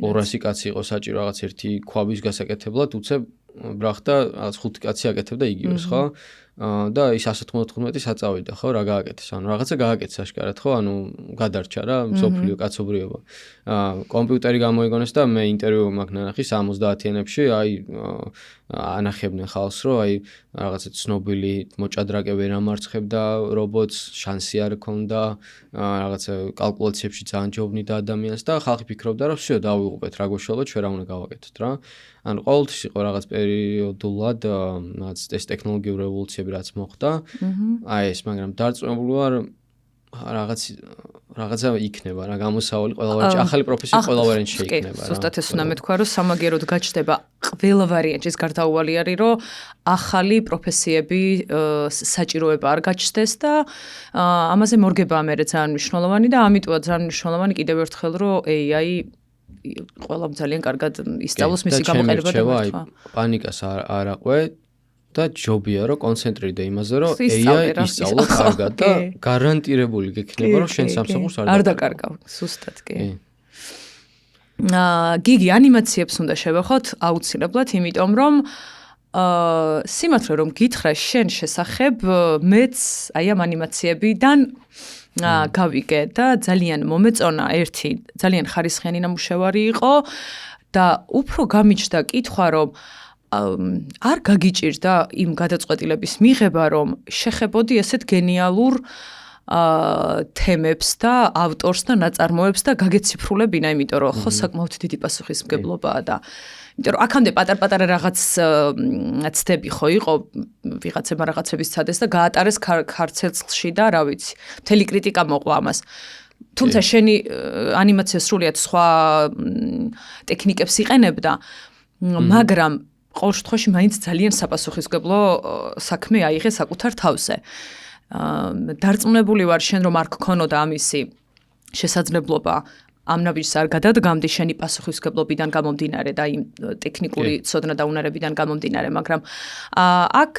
200 კაცი იყო საჭირო რაღაც ერთი ქვაბის გასაკეთებლად, უცებ ბრახდა რაღაც 5 კაცი აკეთებდა იგივეს, ხო? და ის 195 საწავიდა, ხო, რა გააკეთეს? ანუ რაღაცა გააკეთეს აშკარად, ხო? ანუ გადარჩა რა, მსოფლიო კაცობრიობა. კომპიუტერი გამოიგონეს და მე ინტერვიუ მაქვს ნანახი 70-იანებში, აი ანახებდნენ ხალხს, რომ აი რაღაცა ცნობილი მოჭადრაკე ვერ ამარცხებდა რობოტს, შანსი არ ქონდა, რაღაცა კალკულაციებში ძალიან ჯობნიდა ადამიანს და ხალხი ფიქრობდა, რომ всё, დავიღუპეთ, რა გვეშალოთ, ჩვენ რა უნდა გავაკეთოთ რა. ანუ ყოველთვის იყო რაღაც პერიოდულად რაღაც ეს ტექნოლოგიური რევოლუციები რაც მოხდა. აი ეს, მაგრამ დარწმუნებული ვარ რაღაცა იქნება რა, გამოსავალი ყველავარჯი, ახალი პროფესია ყველავარჯი შეიქმნება რა. ზუსტად ეს უნდა მეთქვა, რომ სამაგეროდ გაჩნდება ყველა ვარიანტი, ეს გარდაუვალი არის, რომ ახალი პროფესიები საჭიროება არ გაჩნდეს და ამაზე მორგება ამერე ძალიან მნიშვნელოვანი და ამიტომაც ძალიან მნიშვნელოვანი კიდევ ერთხელ, რომ AI ყველამ ძალიან კარგად ისწავლოს მისი გამოყენება და მართვა. პანიკას არ აყვე და ჯობია რომ კონცენტრირდე იმაზე, რომ AI ისწავლო კარგად და გარანტირებული გექნება, რომ შენ სამსახურს არ დაკარგავ. ზუსტად კი. გიგი ანიმაციებს უნდა შევეხოთ აუცილებლად, იმიტომ რომ სიმართლე რომ გითხრა შენ შესახებ, მეც აი ამ ანიმაციებიდან გავიგე და ძალიან მომეწონა ერთი ძალიან ხარისხიანი ნამუშევარი იყო და უფრო გამიჩნდა კითხვა რომ არ გაგიჭირდა იმ გადაწყვეტილების მიღება რომ შეხებოდი ესეთ გენიალურ თემებს და ავტორს და ნაწარმოებს და გაგეციფრულებინა, იმიტომ რომ ხო საკმაოდ დიდი პასუხისმგებლობაა და იმიტომ რომ აქამდე პატარ-პატარა რაღაც ცდები ხო იყო, ვიღაცებმა რაღაცების ცადეს და გაატარეს ქარცეცხლში და რა ვიცი, მთელი კრიტიკა მოყვა ამას. თუმცა შენი ანიმაცია სრულიად სხვა ტექნიკებს იყენებდა, მაგრამ ყოველ შემთხვევაში მაინც ძალიან საპასუხისმგებლო საქმე აიღე საკუთარ თავზე. დარწმუნებული ვარ შენ რომ არ გქონოდა ამისი შესაძლებლობა ამ ნაბიჯს არ გადადგამდი შენი პასუხისმგებლობიდან გამომდინარე და იმ ტექნიკური ცოდნა და უნარებიდან გამომდინარე, მაგრამ აქ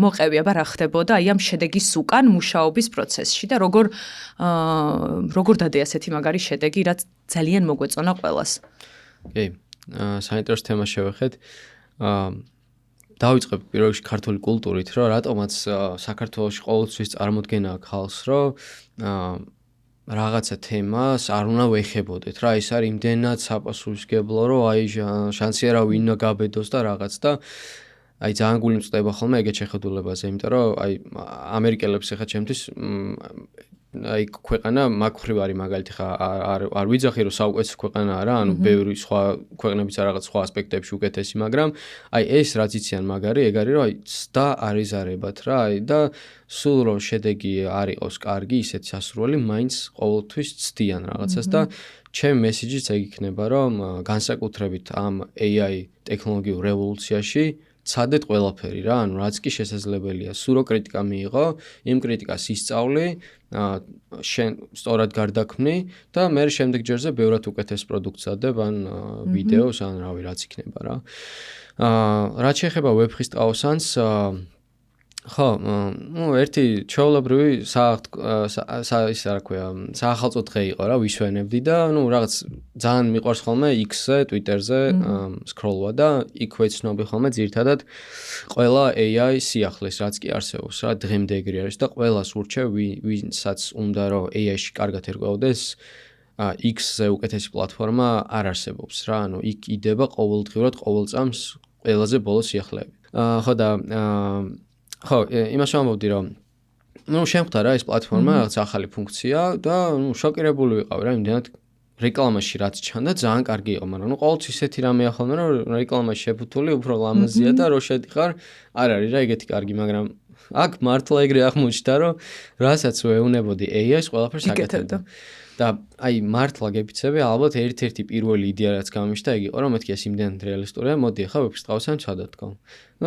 მოყევი აბა რა ხდებოდა აი ამ შედეგის უკან მუშაობის პროცესში და როგორ დადი ასეთი მაგარი შედეგი, რაც ძალიან მოგვეწონა ყველას. კი, საინტერესო თემა შევეხეთ. დავიწყებ პირველ რიგში ქართული კულტურით, რომ რატომაც საქართველოში ყოველთვის წარმოდგენა აქვს ხალხს, რომ რაღაცა თემას არ უნდა ვეხებოდეთ რა, ის არის იმდენად საპასუხისმგებლო, რომ აი შანსი არა ვინ უნდა გაბედოს და რაღაც და აი ძალიან გული მწყდება ხოლმე ეგეთ შეხედულებაზე, იმიტომ რომ აი ამერიკელებს ახლა ჩემთვის აი ქვეყანა მაგხრივ არის მაგალითი ხა არ ვიძახი რომ საუკეთესო ქვეყანაა რა, ანუ ბევრი სხვა ქვეყნებიც რაღაც სხვა ასპექტებში უკეთესი, მაგრამ აი ეს რაც იციან მაგარი, ეგ არის რომ აი ცდა არ იზარებათ რა, აი და სულ რომ შედეგი არ იყოს კარგი, ისეთი სასურველი, მაინც ყოველთვის ცდიან რაღაცას და ჩემი მესიჯიც ეგ იქნება, რომ განსაკუთრებით ამ AI ტექნოლოგიურ რევოლუციაში ცადეთ ყველაფერი რა, ანუ რაც კი შესაძლებელია. სურო კრიტიკა მიიღო, იმ კრიტიკას ისწავლი, შენ სწორად გარდაქმნი და მე შემდეგ ჯერზე ბევრად უკეთეს პროდუქტს ადებ, ან ვიდეოს, ან რავი, რაც იქნება რა. რაც შეეხება ვებხის ტყავსანს, ხო, ერთი ჩვეულებრივი ის რა ქვია, საახალწლო დღე იყო რა, ვისვენებდი და რაღაც ძალიან მიყვარს ხოლმე X-ზე, Twitter-ზე სკროლვა და იქ ვეცნობი ხოლმე ძირითადად ყველა AI სიახლეს, რაც კი არსებობს რა, დღემდე ეგრე არის და ყველას ურჩევ, ვინცაც უნდა რომ AI-ში კარგად ერკვეოდეს, X-ზე უკეთესი პლატფორმა არ არსებობს რა, ანუ იქ იდება ყოველდღიურად, ყოველ წამს ყველაზე ბოლო სიახლეები. ხო და ხო, იმას ვამბობდი, რომ შემხვდა რა ეს პლატფორმა, რაღაც ახალი ფუნქცია და შოკირებული ვიყავი რა, იმდენად რეკლამაში რაც ჩანდა, ძალიან კარგი იყო, მაგრამ ყოველთვის ისეთი რამეა ხოლმე, რომ რეკლამაში შეფუთული უფრო ლამაზია და რო შედიხარ, არ არის რა ეგეთი კარგი, მაგრამ აქ მართლა ეგრე აღმოჩნდა, რომ რასაც ვეუნებოდი AI-ს ყველაფერს აკეთებდა. და აი მართლა გეფიცები, ალბათ ერთ-ერთი პირველი იდეა რაც გამიშთა იგი იყო, რომ მეთქი ეს იმდენად რეალისტურია, მოდი ახლა ვებხის ტყავსან ვცადოთ თქო.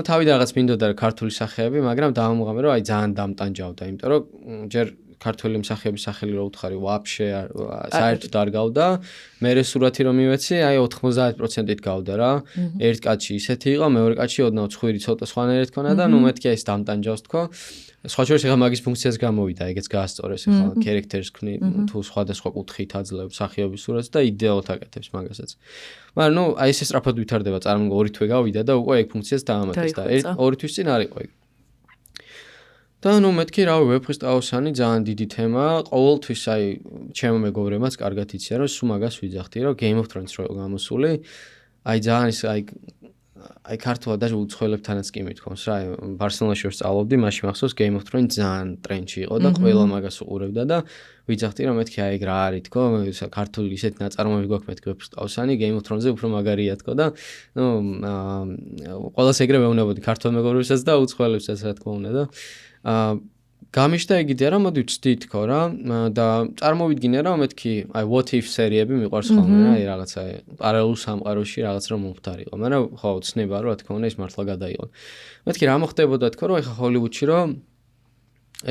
თავიდან რაღაც მინდოდა ქართული სახეები, მაგრამ დავამოღამე რომ აი ძალიან დამტანჯავდა, იმიტომ რომ ჯერ ქართული მსახიობის სახელი რო უთხარი, ვაფშე საერთოდ არ გავდა, მე სურათი რომ მივეცი, აი 90%-ით გავდა რა. ერთ კაცი ისეთი იყო, მეორე კაცი ოდნავ ცხვირი ცოტა სხვანაირად ქონა და მეთქი ეს დამტანჯავს თქო. სხვა შორის ახლა მაგის ფუნქციას გამოვიდა, ეგეც გაასწორეს ახლა characters ქნი თუ სხვადასხვა კუთხით აძლევს სახეობის სურათს და იდეალურად აკეთებს მაგასაც. მაგრამ აი ეს სწრაფად ვითარდება, წარმოგო ორი თვე გავიდა და უკვე ეგ ფუნქციას დაამატეს და ორი თვის წინ არ იყო ეგ. და მეთქი რავი, ვებხის ტყავსანი ძალიან დიდი თემაა, ყოველთვის აი ჩემო მეგობრებმაც კარგად იციან, რომ სულ მაგას ვიძახდი, რომ Game of Thrones რო გამოსული, აი ძალიან ის აი ქართულად და უცხოელებთანაც კი მithkoms რა, ბარსელონაში რო სწავლობდი, მაშინ მახსოვს Game of Thrones ძალიან ტრენდში იყო და ყველა მაგას უყურებდა და ვიძახდი რომ მეთქი აი ეგ რა არის თქო, ქართული ისეთი ნაწარმოები გვაქვს მეთქი ვებხის ტყავსანი, Game of Thrones-ზე უფრო მაგარია თქო და ყველას ეგრე ვეუბნებოდი ქართულ მეგობრებსაც და უცხოელებსაც რა თქმა უნდა და გამიშთა ეგ იდეა რომ მოდი ვცდი თქო რა და წარმოვიდგინე რომ მეთქი აი what if სერიები მიყვარს ხოლმე რა, აი რაღაცა პარალელურ სამყაროში რაღაც რომ მომხდარიყო, მაგრამ ხო ცნება რომ რა თქმა უნდა ის მართლა გადაიღო. მეთქი რა მოხდებოდა თქო რომ ეხა ჰოლივუდში რომ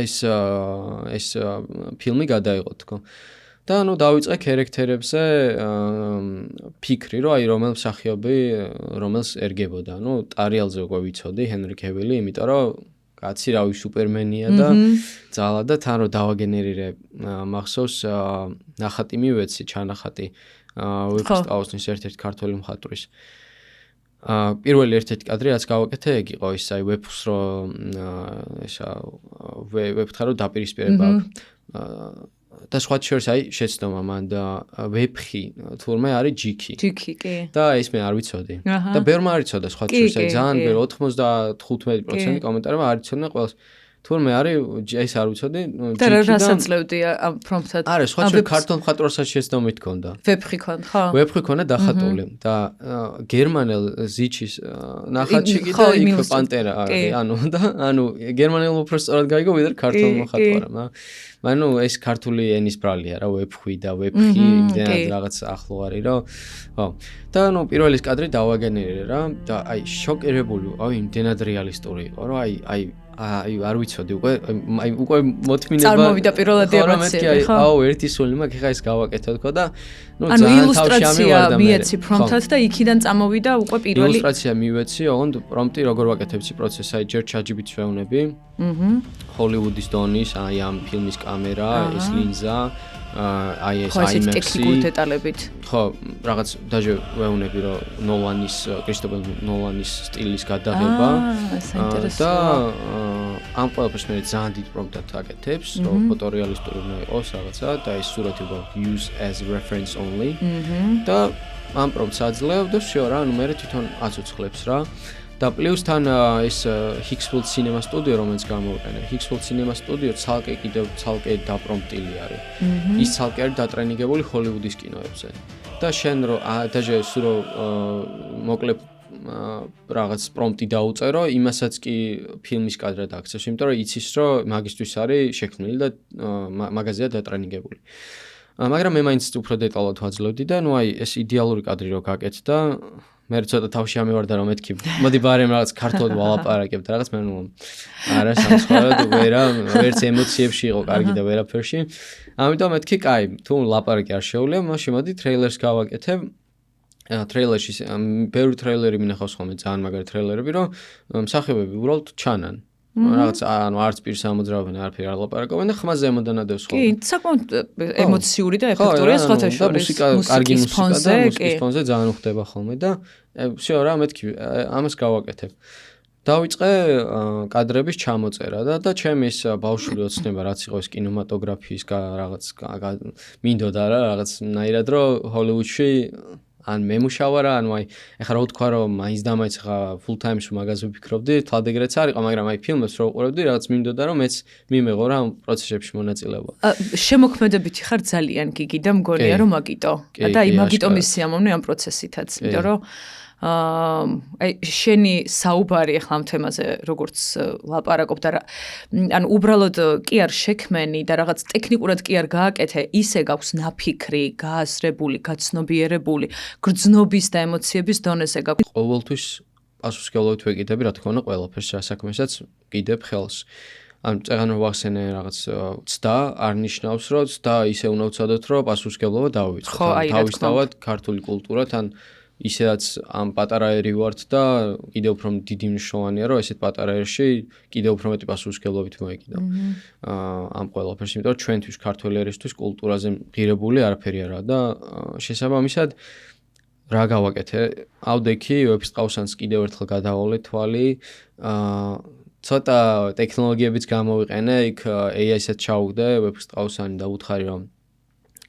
ეს ფილმი გადაიღო თქო. და დავიწყე ქერექტერებზე ფიქრი რომ აი რომელ მსახიობი რომელს ერგებოდა. ტარიალზე უკვე ვიცოდი ჰენრი კევილი, იმიტომ რომ კაცი რავი სუპერმენია და ძალა და თან რომ დავაგენერირე მახსოვს ნახატი მივეცი, ჩანახატი ვებხის ტყავსნის ერთ-ერთი ქართველი მხატვრის. პირველი ერთ-ერთი კადრი რაც გავაკეთე ეგ იყო ის აი ვებხს რო ესა ვებხთან რომ დაპირისპირება აქვს. და სხვა შორის აი შეცდომა მან და ვებხი თურმე არის ჯიქი. ჯიქი კი. და ის მე არ ვიცოდი. და ბევრმა არ იცოდა სხვა შორის აი ძალიან ბევრი 95% კომენტარებმა არ იცოდნენ ყველას. თურმე არის ეს არ ვიცოდი ჯიქი და რასაც ლევდი ამ პრომპტად. არა, სხვა შორის ქართულ მხატვარსაც შეცდომით ქონდა. ვებხი ქონდა, ხო? ვებხი ქონდა დახატული და გერმანელ ზიჩის ნახატში კიდე იქ პანტერა არის. ანუ გერმანელ უფრო სწორად გაიგო ვიდრე ქართულ მხატვარმა. მაგრამ ეს ქართული ენის ბრალია რა, ვებხვი და ვებხი იმდენად რაღაც ახლო არის რომ ხო. და პირველი კადრი დავაგენერირე რა და აი შოკირებული ვიყავი, იმდენად რეალისტური იყო, რომ აი არ ვიცოდი უკვე მოთმინება წარმოვიდა პირველადი ემოციები ხო ერთი სული მაქვს ეხა ეს გავაკეთე თქო და ანუ ილუსტრაცია მიეცი პრომპტად და იქიდან წამოვიდა უკვე პირველი ილუსტრაცია მივეცი ოღონდ პრომპტი როგორ ვაკეთებდი პროცესს აი ჯერ ChatGPT-ს ვეუნები ჰოლივუდის დონის აი ამ ფილმის კამერა ეს ლინზა აი ეს IMAX-ი ტექნიკური დეტალებით ხო რაღაც დაჟე ვეუნები რომ ნოლანის კრისტოფერ ნოლანის სტილის გადაღება და ამ ყველაფერს მე ძალიან დიდ პრომპტად აკეთებს რომ ფოტორეალისტური უნდა იყოს რაღაცა და ეს სურათი უკვე use as reference only და ამ პრომპტს აძლევ და всё რა ანუ მე თვითონ აცოცხლებს რა და პლუს თან ეს Hixfield Cinema Studio რომელიც გამოვიყენე Hixfield Cinema Studio ცალკე დაპრომპტილი არის ის ცალკე არის დატრენინგებული ჰოლივუდის კინოებზე და შენ რო დაჟე სურო მოკლე რაღაც პრომპტი დაუწერო იმასაც კი ფილმის კადრად აქცევს იმიტომ რომ იცის რომ მაგისტვის არის შექმნილი და მაგაზია დატრენინგებული მაგრამ მე მაინც უფრო დეტალურად ვაძლევდი და ნუ აი ეს იდეალური კადრი რო გაკეთდა და მე ცოტა თავში ამევარდა რომ მეთქი მოდი ბარემ რაღაც ქართულად ვალაპარაკებ და რაღაც მე ნუ არა სამწუხაროდ ვერც ემოციებში იყო კარგი და ვერაფერში ამიტომ მეთქი კაი თუ ლაპარაკი არ შეუძლია მაშინ მოდი ტრეილერს გავაკეთებ ტრეილერში ბევრი ტრეილერი მინახავს ხოლმე ძალიან მაგარი ტრეილერები რომ მსახიობები უბრალოდ ჩანან რაღაც ანუ არც პირს ამოძრავენ არაფერი არ ლაპარაკობენ და ხმაზე ემოდანადევს ხოლმე კი საკმაოდ ემოციური და ეფექტურია სხვათა შორის კარგი მუსიკა და მუსიკის ფონზე ძალიან უხდება ხოლმე და всё რა მეთქი ამას გავაკეთებ დავიწყე კადრების ჩამოწერა და ჩემი ეს ბავშვური ოცნება რაც იყო ეს კინემატოგრაფიის რაღაც მინდოდა რა რაღაცნაირად რომ ჰოლივუდში ან მემუშავა რა ანუ აი ეხლა რა ვთქვა რომ მაინც და მაინც ხა full time-ში მაგაზე ვფიქრობდი თვალ ეგრეც არ იყო მაგრამ აი ფილმებს რო უყურებდი რაღაც მინდოდა რომ მეც მიმეღო რა ამ პროცესებში მონაწილეობა შემოქმედებითი ხარ ძალიან გიგი და მგონია რომ მაგიტო და აი მაგიტო მისიამოვნე ამ პროცესითაც იმიტომ რომ აი შენი საუბარი ახლა ამ თემაზე როგორც ლაპარაკობ და ანუ უბრალოდ კი არ შექმენი და რაღაც ტექნიკურად კი არ გააკეთე ისე გაქვს ნაფიქრი, გააზრებული, გაცნობიერებული, გრძნობის და ემოციების დონეზე გაქვს ყოველთვის პასუხისმგებლობით ვეკიდები რა თქმა უნდა ყველაფერს რა საქმესაც კიდებ ხელს ან წეგან რომ ვახსენე რაღაც ცდა არ ნიშნავს რომ ცდა ისე უნდა ვცადოთ რომ პასუხისმგებლობა დავიწყოთ თავისთავად ქართული კულტურა თან ისედაც ამ პატარა ერი ვართ და კიდევ უფრო დიდი მნიშვნელოვანია რომ ესეთ პატარა ერში კიდევ უფრო მეტი პასუხისმგებლობით მოეკიდო ამ ყველაფერს იმიტომ რომ ჩვენთვის ქართველი ერისთვის კულტურაზე ღირებული არაფერი არა და შესაბამისად რა გავაკეთე ავდექი ვების ყავსანს კიდევ ერთხელ გადავალე თვალი ცოტა ტექნოლოგიებიც გამოვიყენე იქ AI-საც ჩაუგდე ვების ყავსანი და უთხარი რომ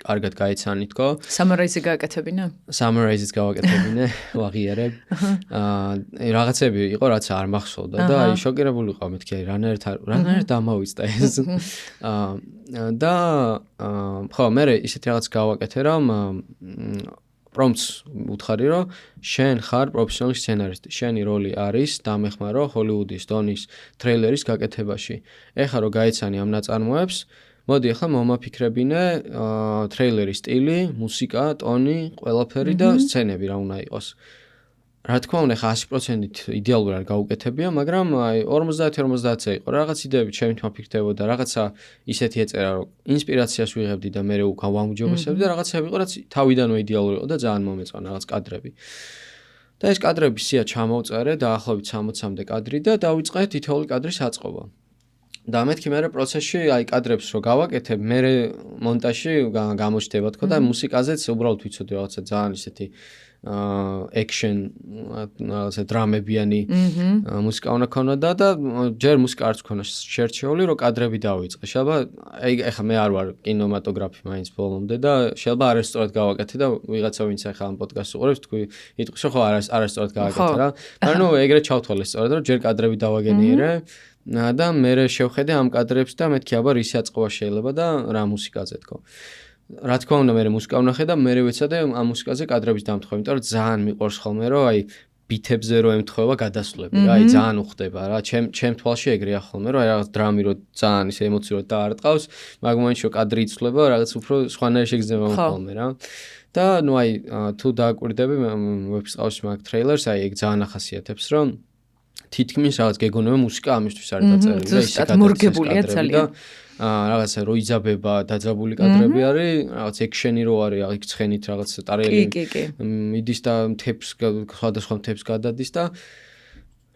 კარგად გაიცანი თქო. Summarize გააკეთებინე? Summarize-ს გავაკეთებინე, ვაღიარებ. რაღაცები იყო, რაც არ მახსოვდა და აი შოკირებული ვიყავ მეთქი, აი რანაირად დამავიწყდა ეს. და ხო, მე ისეთი რაღაც გავაკეთე, რომ პრომპტს უთხარი, რომ შენ ხარ პროფესიონალი სცენარისტი. შენი როლი არის დამეხმარო ჰოლივუდის დონის ტრეილერის გაკეთებაში. ეხლა რომ გაიცანი ამ ნაწარმოებს მოდი ახლა მომაფიქრებინე ტრეილერის სტილი, მუსიკა, ტონი, ყველაფერი და სცენები რა უნდა იყოს. რა თქმა უნდა, ხა 100%-ით იდეალურად არ გაუკეთებია, მაგრამ აი 50-50-ზე იყო. რაღაც იდეები ჩემით მაფიქრდებოდა, რაღაცა ისეთი ეწერა, რომ ინსპირაციას ვიღებდი და მე უკან ვამჯობესებდი და რაღაცები იყო, რაც თავიდანვე იდეალური იყო და ძალიან მომეწონა რაღაც კადრები. და ეს კადრები სია ჩამოვწერე დაახლოებით 60-მდე კადრი და დავიწყე თითოეული კადრის აწყობა. და მეთქი მე პროცესში აი კადრებს რო გავაკეთებ, მე მონტაჟში გამოჩდება თქო და მუსიკაზეც უბრალოდ ვიცოდი რაღაცა ძალიან ისეთი action რაღაცა დრამებიანი მუსიკა უნდა ქონოდა და ჯერ მუსიკა არც ქონა შერჩეული რომ კადრები დავიწყე. შეიძლება აი ეხლა მე არ ვარ კინემატოგრაფი მაინც ბოლომდე და შეიძლება არასწორად გავაკეთე და ვიღაცა ვინც ახლა ამ პოდკასტს უყურებს თქვი იტყვის რომ ხო არასწორად გავაკეთე რა. მაგრამ ნუ ეგრე ჩავთვალე სწორად რომ ჯერ კადრები დავაგენიერე და მე შევხედე ამ კადრებს და მეთქი აბა რის აწყობა შეიძლება და რა მუსიკაზე თქო. რა თქმა უნდა მე მუსიკა ვნახე და მე ვეცადე ამ მუსიკაზე კადრების დამთხოვა, იმიტომ რომ ძალიან მიყვარს ხოლმე რომ აი ბითებზე რო ემთხვევა გადასვლები რა, აი ძალიან უხდება რა. ჩემ თვალში ეგრეა ხოლმე რომ აი რაღაც დრამი რო ძალიან ისე ემოციურად დაარტყავს, მაგ მომენტში რო კადრი იცვლება, რაღაც უფრო სხვანაირად შეგრძნება ხოლმე რა. და ნუ აი თუ დააკვირდები ვების ყავს მაგ ტრეილერს, აი ეგ ძალიან ახასიათებს რომ თითქმის რაღაც გეგონებო მუსიკა ამისთვის არის დაწერილი და ზუსტად მორგებულია ძალიან. რაღაცა რო იძაბება დაძაბული კადრები არის, რაღაც ექშენი რო არის, რაღაც ცხენით რაღაც ტარიელი მიდის და მთებს სხვადასხვა მთებს გადადის და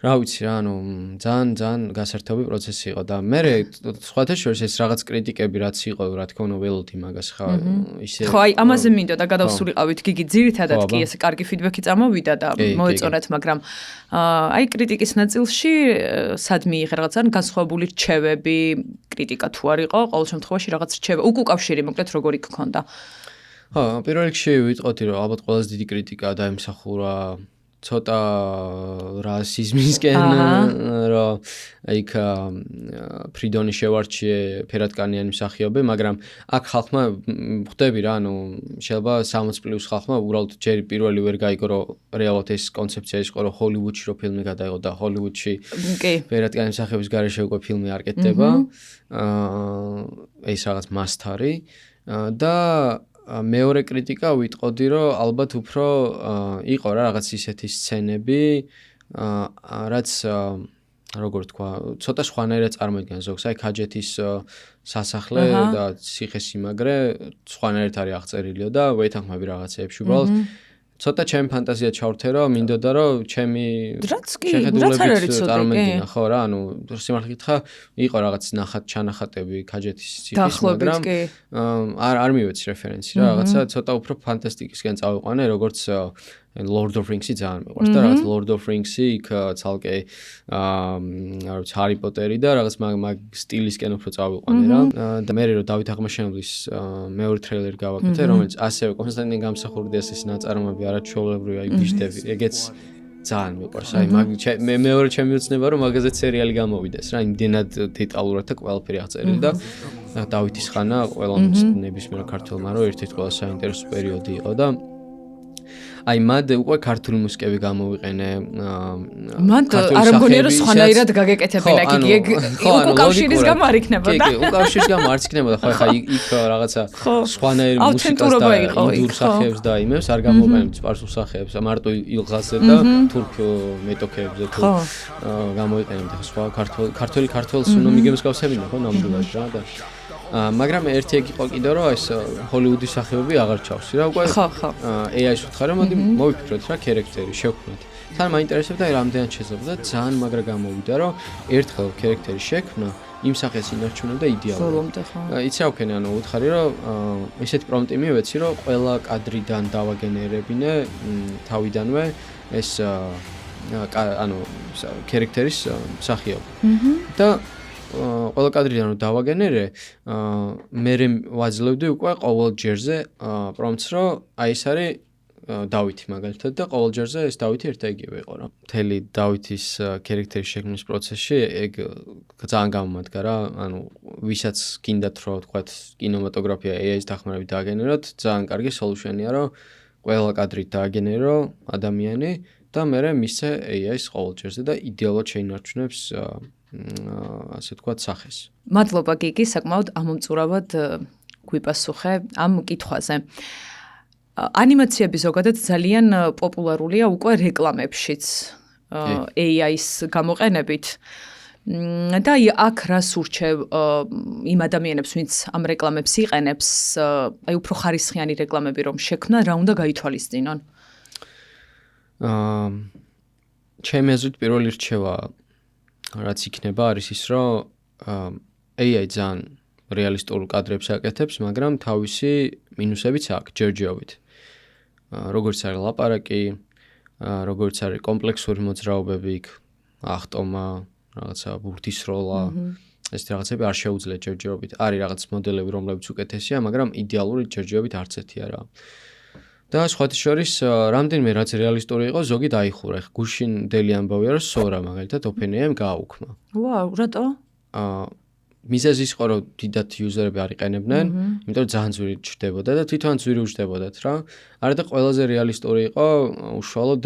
რა ვიცი რა, ანუ ძალიან გასართობი პროცესი იყო და მე სხვათა შორის ეს რაღაც კრიტიკები რაც იყო, რა თქმა უნდა ველოდი მაგას ხა ისე ხო, აი ამაზე მინდოდა გადავსულიყავით გიგი, ძირითადად კი ეს კარგი ფიდბექი წამოვიდა და მოეწონათ, მაგრამ აი კრიტიკის ნაწილში სად მიიღე რაღაც ან განსხვავებული რჩევები, კრიტიკა თუ არ იყო, ყოველ შემთხვევაში რაღაც რჩევა, უკავშირი მოკლედ როგორი გქონდა? ხო, პირველ რიგში ვიტყოდი რომ ალბათ ყველაზე დიდი კრიტიკა დაიმსახურა ცოტა რასიზმისკენ რომ იქ ფრიდონის შევარჩიე ფერადკანიანი მსახიობი, მაგრამ აქ ხალხმა ხვდები რა, ანუ შეიძლება 60+ ხალხმა უბრალოდ ჯერ პირველი ვერ გაიგო რომ რეალურად ეს კონცეფცია იყო რომ ჰოლივუდში რო ფილმი გადაიღო და ჰოლივუდში ფერადკანიანი მსახიობის გარეშე უკვე ფილმი არ კეთდება. ეს რაღაც მასტარი და მეორე კრიტიკა ვიტყოდი რომ ალბათ უფრო იყო რა რაღაც ისეთი სცენები რაც როგორ თქვა ცოტა სხვანაირად წარმოიდგენს ზოგს აი ქაჯეთის სასახლე და ციხესიმაგრე სხვანაირად არის აღწერილიო და ვეთანხმები რაღაცეებში უბრალოდ ცოტა ჩემი ფანტაზია ჩავრთე რომ მინდოდა რომ ჩემი შეხედულებით წარმოგიდგენა ხო რა ანუ სიმართლე გითხრა იყო რაღაც ჩანახატები ქაჯეთის ციხის მაგრამ არ მივეცი რეფერენსი რა რაღაცა ცოტა უფრო ფანტასტიკისკენ წავიყვანე როგორც Lord of Rings-ი ძალიან მიყვარს და რაღაც Lord of Rings-ი იქ ცალკე რა ვიცი Harry Potter-ი და რაღაც მაგ სტილისკენ უფრო წავიყვანე რა და მე რომ დავით აღმაშენებლის მეორე ტრეილერი გავაკეთე რომელიც ასევე კონსტანტინ გამსახურდიას ის ნაწარმოები არაჩვეულებრივი აი ბიჭდები ეგეც ძალიან მიყვარს აი მე მეორე ჩემი უცნება რომ მაგაზე სერიალი გამოვიდეს რა იმდენად დეტალურად და ყველაფერი აღწერილი და დავითის ხანა ყველამ ნებისმიერ ქართველმა რომ ერთ-ერთი ყველა საინტერესო პერიოდი იყო და აი მად უკვე ქართული მუსიკები გამოვიყენე მან არ მგონია რომ სხვანაირად გაგეკეთებინა გიგი უკავშირის გამო არ იქნებოდა კი უკავშირის გამო არც იქნებოდა ხო ხა იქ რაღაცა სხვანაირი მუსიკას და ინდურ სახეებს და იმებს არ გამოვიყენებთ სპარსულ სახეებს მარტო ილღაზე და თურქ მეტოქეებზე თუ გამოვიყენებთ სხვა ქართველს უნდა მიგემსგავსებინა ხო ნამდვილად რა და მაგრამ ერთი ეგ იყო კიდე რომ ეს ჰოლივუდის სახეობები აღარ ჩავსი რა უკვე AI-ს ვთხარ მოდი მოვიფიქროთ რა ქარაქტერი შევქმნათ თან მაინტერესებდა რამდენად შეძლება და ძალიან მაგრა გამოვიდა რომ ერთხელ ქარაქტერი შექმნა იმ სახეს ინარჩუნა და იდეალურად იცი რა ვქენი ანუ ვთხარი რომ ესეთი პრომპტი მივეცი რომ ყველა კადრიდან დავაგენერებინე თავიდანვე ეს ანუ ქარაქტერის მსახიობი და ყველა კადრიდან რომ დავაგენერე მე ვაძლევდი უკვე ყოველ ჯერზე პრომპტს რომ აი ეს არის დავითი მაგალითად და ყოველ ჯერზე ეს დავითი ერთ-ეგივე იყო რა მთელი დავითის ქარაქტერის შექმნის პროცესში ეგ ძალიან გამომადგა რა ანუ ვისაც გინდათ რომ თქვათ კინემატოგრაფია AI-ის დახმარებით დააგენეროთ ძალიან კარგი სოლუშენია რომ ყველა კადრით დააგენერო ადამიანი და მე მისცე AI-ს ყოველ ჯერზე და იდეალურად შეინარჩუნებს ასე თქვა სახეს. მადლობა გიგი, საკმაოდ ამომწურავად გვიპასუხე ამ კითხვაზე. ანიმაციები ზოგადად ძალიან პოპულარულია უკვე რეკლამებშიც AI-ის გამოყენებით. და აქ რას ურჩევ იმ ადამიანებს, ვინც ამ რეკლამებს იყენებს, აი უფრო ხარისხიანი რეკლამები რომ შექმნა, რა უნდა გაითვალისწინონ? ჩემი აზრით პირველი რჩევა რაც იქნება არის ის რომ AI ძალიან რეალისტურ კადრებს აკეთებს, მაგრამ თავისი მინუსებიც აქვს ჯერჯერობით. როგორც არის ლაპარაკი, როგორც არის კომპლექსური მოძრაობები იქ, ახტომა, რაღაცა ბურთისროლა, ეს რაღაცები არ შეუძლია ჯერჯერობით. არის რაღაც მოდელები, რომლებიც უკეთესია, მაგრამ იდეალური ჯერჯერობით არც ერთი არა. და სხვათა შორის რამდენიმე რაც რეალისტური იყო, ზოგი დაიხურა. გუშინ დელი ამბავია, რომ Sora მაგალითად OpenAI-მ გააუქმა. ვაუ, რატო? მიზეზი იყო, რომ დიდად იუზერები არ იყენებდნენ, იმიტომ რომ ძალიან ძვირი ჩრდებოდა და თვითონ ძვირი უჩნდებოდათ რა. არადა ყველაზე რეალისტური იყო უშუალოდ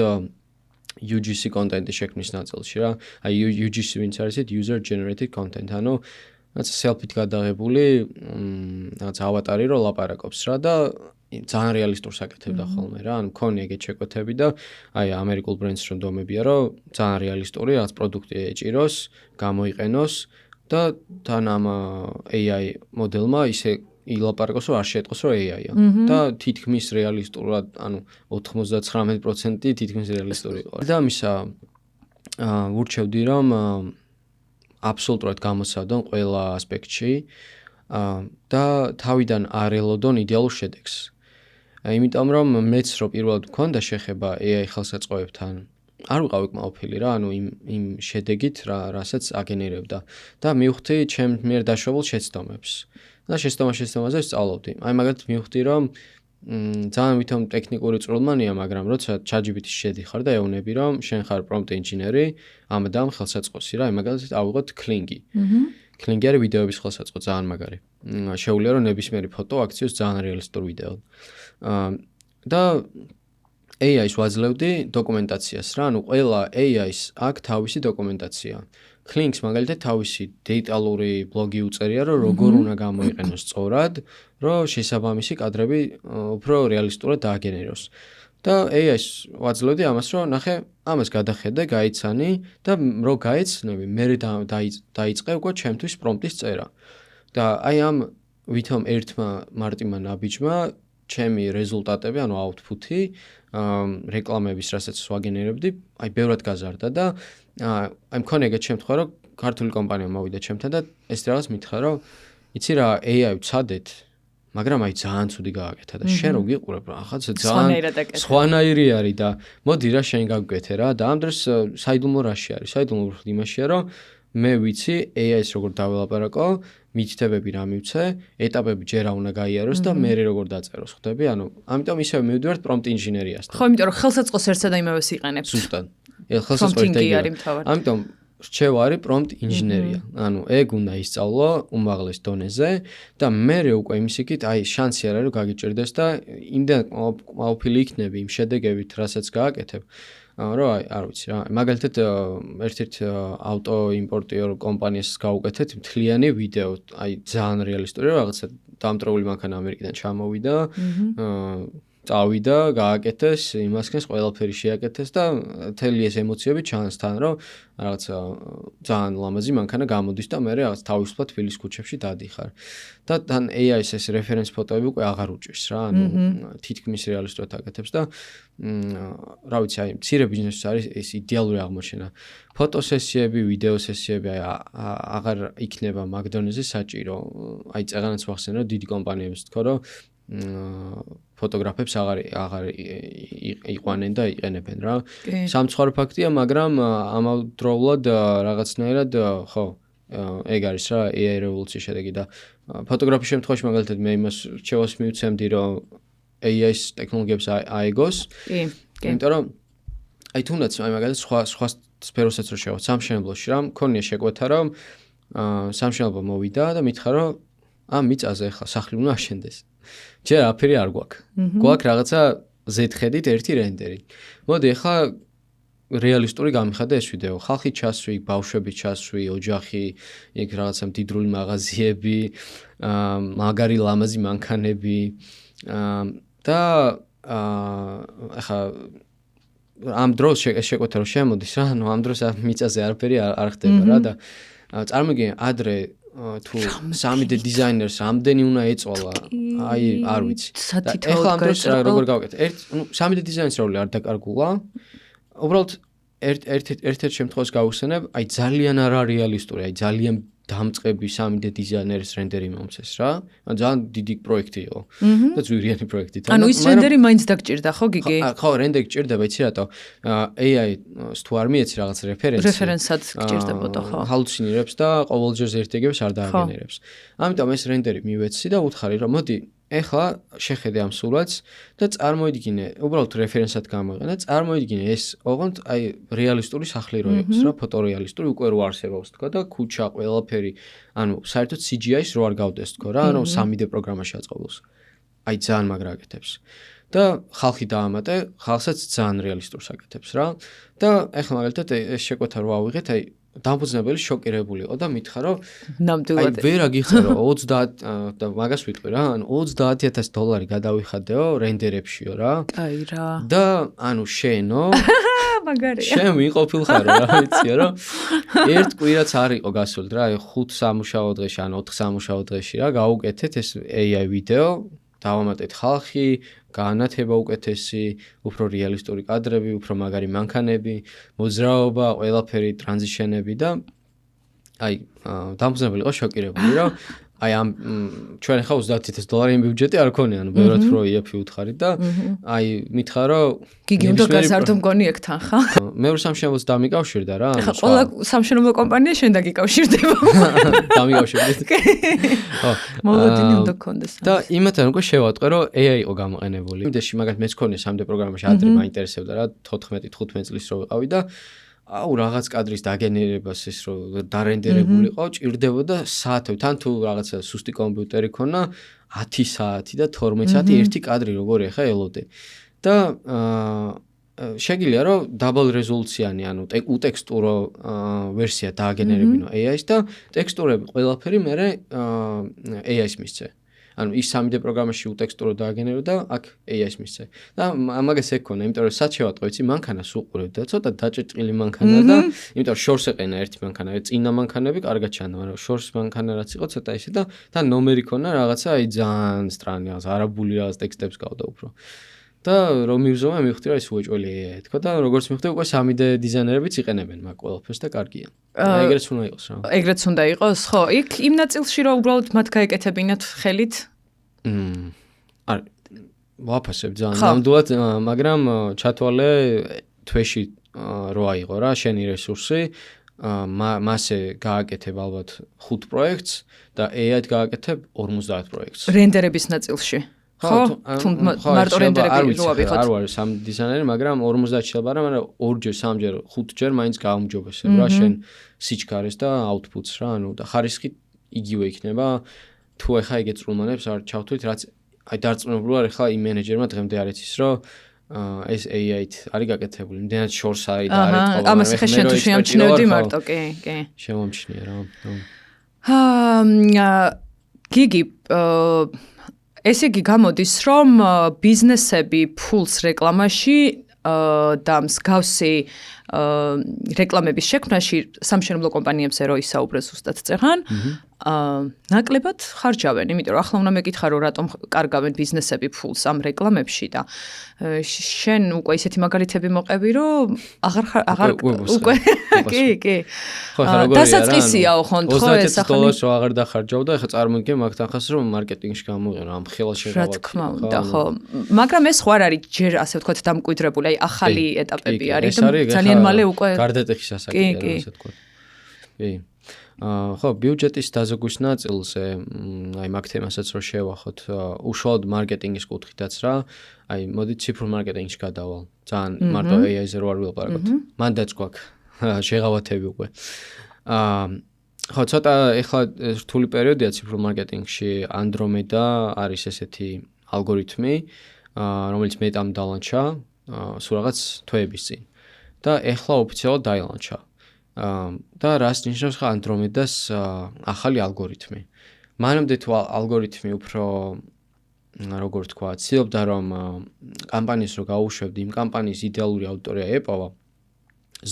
UGC კონტენტის შექმნის ნაწილში რა. აი UGC ვინც არის ეს user generated content, ანუ რაღაც selfie-ით გადაღებული რაღაც ავატარი რო ლაპარაკობს რა და ძალიან რეალისტურს აკეთებდა ხოლმე რა, ანუ მქონია ეგეთ შეკვეთები და აი ამერიკულ ბრენდს რომ დომებია, რომ ძალიან რეალისტური რაღაც პროდუქტი ეჭიროს, გამოიყენოს და თან ამ AI მოდელმა ისე ილაპარაკოს, რომ არ შეეტყოს, რომ AI-ა და თითქმის რეალისტურად, ანუ 99% თითქმის რეალისტური იყო. და ამისა ვურჩევდი, რომ აბსოლუტურად გამოსცადონ ყველა ასპექტში და თავიდან არ ელოდონ იდეალურ შედეგს. იმიტომ რომ მეც რო პირველად მქონდა შეხება AI ხელსაწყოებთან, არ ვიყავი კმაყოფილი რა, ანუ იმ შედეგით, რასაც აგენერებდა და მივხვდი ჩემ მიერ დაშვებულ შეცდომებს. და შეცდომაზე ვსწავლობდი. აი მაგალითად მივხვდი, რომ ძალიან ვითომ ტექნიკური წვრილმანია, მაგრამ როცა ChatGPT-ში შედიხარ და ეუბნები, რომ შენ ხარ პრომპტ ინჟინერი, ამ ხელსაწყოსი რა, აი მაგალითად ავიღოთ Kling-ი. Kling-ი არის ვიდეოების ხელსაწყო, ძალიან მაგარი. შეუძლია რომ ნებისმიერი ფოტო აქციოს ძალიან რეალისტურ ვიდეოდ. და AI-ს ვაძლევდი დოკუმენტაციას რა, ანუ ყველა AI-ს აქვს თავისი დოკუმენტაცია. Kling-ს მაგალითად თავისი დეტალური ბლოგი უწერია, რომ როგორ უნდა გამოიყენოს სწორად, რომ შესაბამისი კადრები უფრო რეალისტურად დააგენეროს. და AI-ს ვაძლევდი ამას, რომ ნახე, ამას გადახედე, გაიცანი და რო გაეცნები, მე დაიწყე უკვე ჩემთვის პრომპტის წერა. და აი ამ ვითომ ერთმა მარტივმა ნაბიჯმა ჩემი რეზულტატები, ანუ აუთპუთი, რეკლამების, რასაც ვაგენერებდი, აი ბევრად გაზარდა და აი მქონია ეგეთ შემთხვევა, რომ ქართული კომპანია მოვიდა ჩემთან და ეს რაღაც მითხრა, რომ იცი რა, AI ვცადეთ, მაგრამ აი ძალიან ცუდი გააკეთა და შენ რო გიყურებ, რა ახაც ძალიან სხვანაირი არის და მოდი რა შენ გაგვკეთე რა და ამ დროს საიდუმლო რაში არის? საიდუმლო იმაშია, რომ მე ვიცი AI-ს როგორ დაველაპარაკო, მითითებები რა მივცე, ეტაპები ჯერ რა უნდა გაიაროს და მე როგორ დაწეროს, ხვდები? ანუ ამიტომ ისევ მივდივართ პრომპტ ინჟინერიასთან. ხო, იმიტომ რომ ხელსაწყოს ერთსა და იმავეს იყენებთ. ზუსტად. ხელსაწყო არის მთავარი. ამიტომ რჩევა არის პრომპტ ინჟინერია. ანუ ეგ უნდა ისწავლო უმაღლეს დონეზე და მე უკვე იმის იქით, აი შანსი არ არის რომ გაგიჭირდეს და იმდენ კმაყოფილი იქნები იმ შედეგებით, რასაც გააკეთებ. რომ აი არ ვიცი რა, მაგალითად ერთ-ერთ ავტო იმპორტიორ კომპანიას გავუკეთეთ მთლიანი ვიდეო, აი ძალიან რეალისტური რაღაცა დამტრეული მანქანა ამერიკიდან ჩამოვიდა, წავიდა, გააკეთეს, იმასქენს ყველაფერი შეაკეთეს და მთელი ეს ემოციები ჩანს თან, რომ რაღაცა ძალიან ლამაზი მანქანა გამოდის და მე რაღაც თავისუფლად თბილის ქუჩებში დადიხარ. და თან AI-ს ეს რეფერენს ფოტოები უკვე აღარ უჭირს რა, ანუ თითქმის რეალისტურად აკეთებს და რა ვიცი, აი მცირე ბიზნესს არის ეს იდეალური აღმოჩენა. ფოტოსესიები, ვიდეო სესიები აღარ იქნება მაგ დონეზე საჭირო. აი წეღანაც ვახსენე, რომ დიდი კომპანიებს თქო, რომ ფოტოგრაფებს აღარ იყვანენ და იყენებენ რა. სამწუხარო ფაქტია, მაგრამ ამავდროულად რაღაცნაირად ხო, ეგ არის რა AI რევოლუციის შედეგი და ფოტოგრაფიის შემთხვევაში მაგალითად მე იმას რჩევას მივცემდი, რომ AI-ს ტექნოლოგიებს აეგოს. კი. იმიტომ რომ აი თუნდაც აი მაგალითად სხვა სფეროსაც რო შევავთ სამშენებლოში რა, მქონია შეკვეთა, რომ სამშენებლო მოვიდა და მითხრა, რომ ამ მიწაზე ხა სახლი უნდა აშენდეს. ჯერ აფერი არ გვაქვს. გვაქვს რაღაცა Z-ხედით ერთი რენდერი. მოდი ახლა რეალისტური გამიხადა ეს ვიდეო. ხალხი ჩასვი, ბავშვები ჩასვი, ოჯახი, იქ რაღაცა მდიდრული მაღაზიები, მაგარი ლამაზი მანქანები და ახლა ამ დროს შეკვეთა რომ შემოდის რა, ანუ ამ დროს მიწაზე არაფერი არ ხდება რა და წარმოგიდგენ ადრე თუ 3D დიზაინერს რამდენი უნდა ეწოლა, აი არ ვიცი. და ეხლა ამ დროს როგორ გავაკეთე? 3D დიზაინის როლი არ დაკარგულა. უბრალოდ ერთ-ერთ შემთხვევას გავხსენებ, აი ძალიან არარეალისტური, აი ძალიან დამწყები 3D დიზაინერის რენდერი მომცეს რა. ძალიან დიდი პროექტი იყო და ძვირიანი პროექტი. ანუ ის რენდერი მაინც დაგჭირდა, ხო გიგი? ხო, რენდერი გჭირდება, იცი რატო? AI-ს თუ არ მიეცი რაღაც რეფერენსად გჭირდებოდა, ხო. ჰალუცინირებს და ყოველჯერ ერთეგებს არ დააგენერებს. ამიტომ ეს რენდერი მივეცი და უთხარი, რომ მოდი ეხლა შეხედე ამ სურათს და წარმოიდგინე, უბრალოდ რეფერენსად გამოიყენე, წარმოიდგინე ეს ოღონდ აი რეალისტური სახლი რო იყოს რა, ფოტორეალისტური უკვე რო არსებობს თქო და ქუჩა ყველაფერი, ანუ საერთოდ CGI-ს რო არ გავდეს თქო რა, ანუ 3D პროგრამაში აწყობილს. აი ძალიან მაგრა აკეთებს. და ხალხი დაამატე, ხალხსაც ძალიან რეალისტურს აკეთებს რა. და ეხლა მაგალითად ეს შეკვეთა რო ავიღეთ, აი დამფუძნებელი შოკირებული იყო და მითხრა რომ ნამდვილად ვერ აგიხსნა რომ 30 და მაგას ვიტყვი რა, ანუ $30,000 გადავიხადეო რენდერებშიო რა. აი რა. და ანუ შენო მაგარია. შენ ვინყოფილხარო რა ვიციო რომ ერთ კვირაც არ იყო გასული რა, აი 5 სამუშაო დღეში ან 4 სამუშაო დღეში რა გავუკეთეთ ეს AI ვიდეო, დავამატეთ ხალხი, განათება უკეთესი, უფრო რეალისტური კადრები, უფრო მაგარი მანქანები, მოძრაობა, ყველაფერი ტრანზიშენები და აი დამფუძნებელი იყო შოკირებული რომ აი ამ ჩვენ ახლა $30,000 ბიუჯეტი არ ქონია, ანუ ბევრად რო იაფი უთხარით და აი მითხრა რომ გიგი უნდა გაზარდო მგონი ეგ თან ხა? მეორე სამშენებლოს დამიკავშირდა რა. ხა ყველა სამშენებლო კომპანია შენ დაგიკავშირდება. დამიკავშირდით. ხო. მოლოდინი უნდა გქონდეს. და იმათთან უკვე შევატყვე რომ AI იყო გამოყენებული. იმდეში მაგათ მეც ქონია 3D პროგრამაში ადრე მაინტერესებდა რა 14-15 წლის რო ვიყავი და აუ რაღაც კადრის დაგენერებას ეს რო დარენდერებული იყო, ჭირდებოდა საათები. თან თუ რაღაცა სუსტი კომპიუტერი ქონა 10 საათი და 12 საათი ერთი კადრი როგორია ხა ელოდე. და შეგიძლია რომ დაბალ რეზოლუციანი, ანუ უტექსტურო ვერსია დააგენერებინო AI-ს და ტექსტურები ყველაფერი მე AI-ს მისცე. ანუ ის 3D პროგრამაში უტექსტურო დააგენერო და აქ AI-ს მისცე. და მაგას ეკონა, იმიტომ რომ სად შევატყო იცი მანქანას უყურებ და ცოტა დაჭეჭილი მანქანა და იმიტომ რომ შორს ეყენა ერთი მანქანა, წინა მანქანები კარგად ჩანდა, მაგრამ შორს მანქანა რაც იყო ცოტა ისე და თან ნომერი ქონა რაღაცა აი ძალიან სტრანი, რაღაც არაბული რაღაც ტექსტებს გავდა უფრო. და რომ მივზომე მივხვდი რა ის უეჭველი AI თქო და როგორც მივხვდი უკვე 3D დიზაინერებიც იყენებენ მაგ ყველაფერს და კარგია. ეგრეც უნდა იყოს რა. ეგრეც უნდა იყოს, ხო? იქ იმ ნაწილში რომ უბრალოდ მათ გაეკეთებინათ ხელით. არ ვაფასებ ძალიან ნამდვილად, მაგრამ ჩათვალე თვეში რო აიღო რა შენი რესურსი, მასე გააკეთებ ალბათ 5 პროექტს და AI-თ გააკეთებ 50 პროექტს. რენდერების ნაწილში. ხო, თუ მარტო რენდერები რო ავიღოთ. არ ვარ სამ დიზაინერი, მაგრამ 50 შეიძლება არა, მაგრამ 2-ჯერ, 3-ჯერ, 5-ჯერ მაინც გაუმჯობესებ რა შენ სიჩქარეს და აუთპუტს რა, ანუ და ხარისხი იგივე იქნება. თუ ახლა ეგ ეწრულმანებს არ ჩავთვლით, რაც აი დარწმუნებული ვარ ახლა იმ მენეჯერმა დღემდე არ იცის, რომ ეს AI-თ არის გაკეთებული. იმდენად შორს არის და არ ეთქობა. ამას ხე შენ თუ შეამჩნევდი მარტო, კი, კი. შემომჩნია რა. გიგი ესე იგი გამოდის, რომ ბიზნესები ფულს რეკლამაში და მსგავსი რეკლამების შექმნაში სამშენებლო კომპანიებზე რო ისაუბრეს ზუსტად წერან, ნაკლებად ხარჯავენ, იმიტომ რომ ახლა უნდა მეკითხა რომ რატომ კარგავენ ბიზნესები ფულს ამ რეკლამებში და შენ უკვე ისეთი მაგალითები მოყევი, რომ აღარ უკვე კი, კი. ხო, ხა როგორია რა. დასაწყისიაო ხონთ, ხო ეს ახლა $30,000 რო აღარ დახარჯავდა, ახლა წარმოგიდგენ მაგთან ხას რომ მარკეტინგში გამოვიყენო ამ ხელა შეღავად. რა თქმა უნდა, ხო. მაგრამ ეს ხო არ არის ჯერ ასე ვთქვათ დამკვიდრებული, აი ახალი ეტაპები არის და ძალიან მალე უკვე გარდატეხის ასაკია რა ასე ვთქვათ. კი. ხო, ბიუჯეტის დაზოგვის ნაწილზე, აი მაგ თემასაც რო შევახოთ, უშუალოდ მარკეტინგის კუთხითაც რა, აი მოდით ციფრულ მარკეტინგში გადავალ. ძალიან მარტო AI-ზე რო არ ვილაპარაკოთ. მანდაც გვაქვს შეღავათები უკვე. ხო, ცოტა ეხლა რთული პერიოდია ციფრულ მარკეტინგში, Andromeda არის ესეთი ალგორითმი, რომელიც მეტამ დალანჩა, სულ რაღაც თვეების წინ. და ეხლა ოფიციალურად დაილანჩა. და რას ნიშნავს ხა Andromeda-ს ახალი ალგორითმი. მანამდე თუ ალგორითმი უფრო როგორ თქვა, ცდილობდა რომ კამპანიას რო გაუშვებდი, იმ კამპანიის იდეალური აუდიტორია ეპოვა.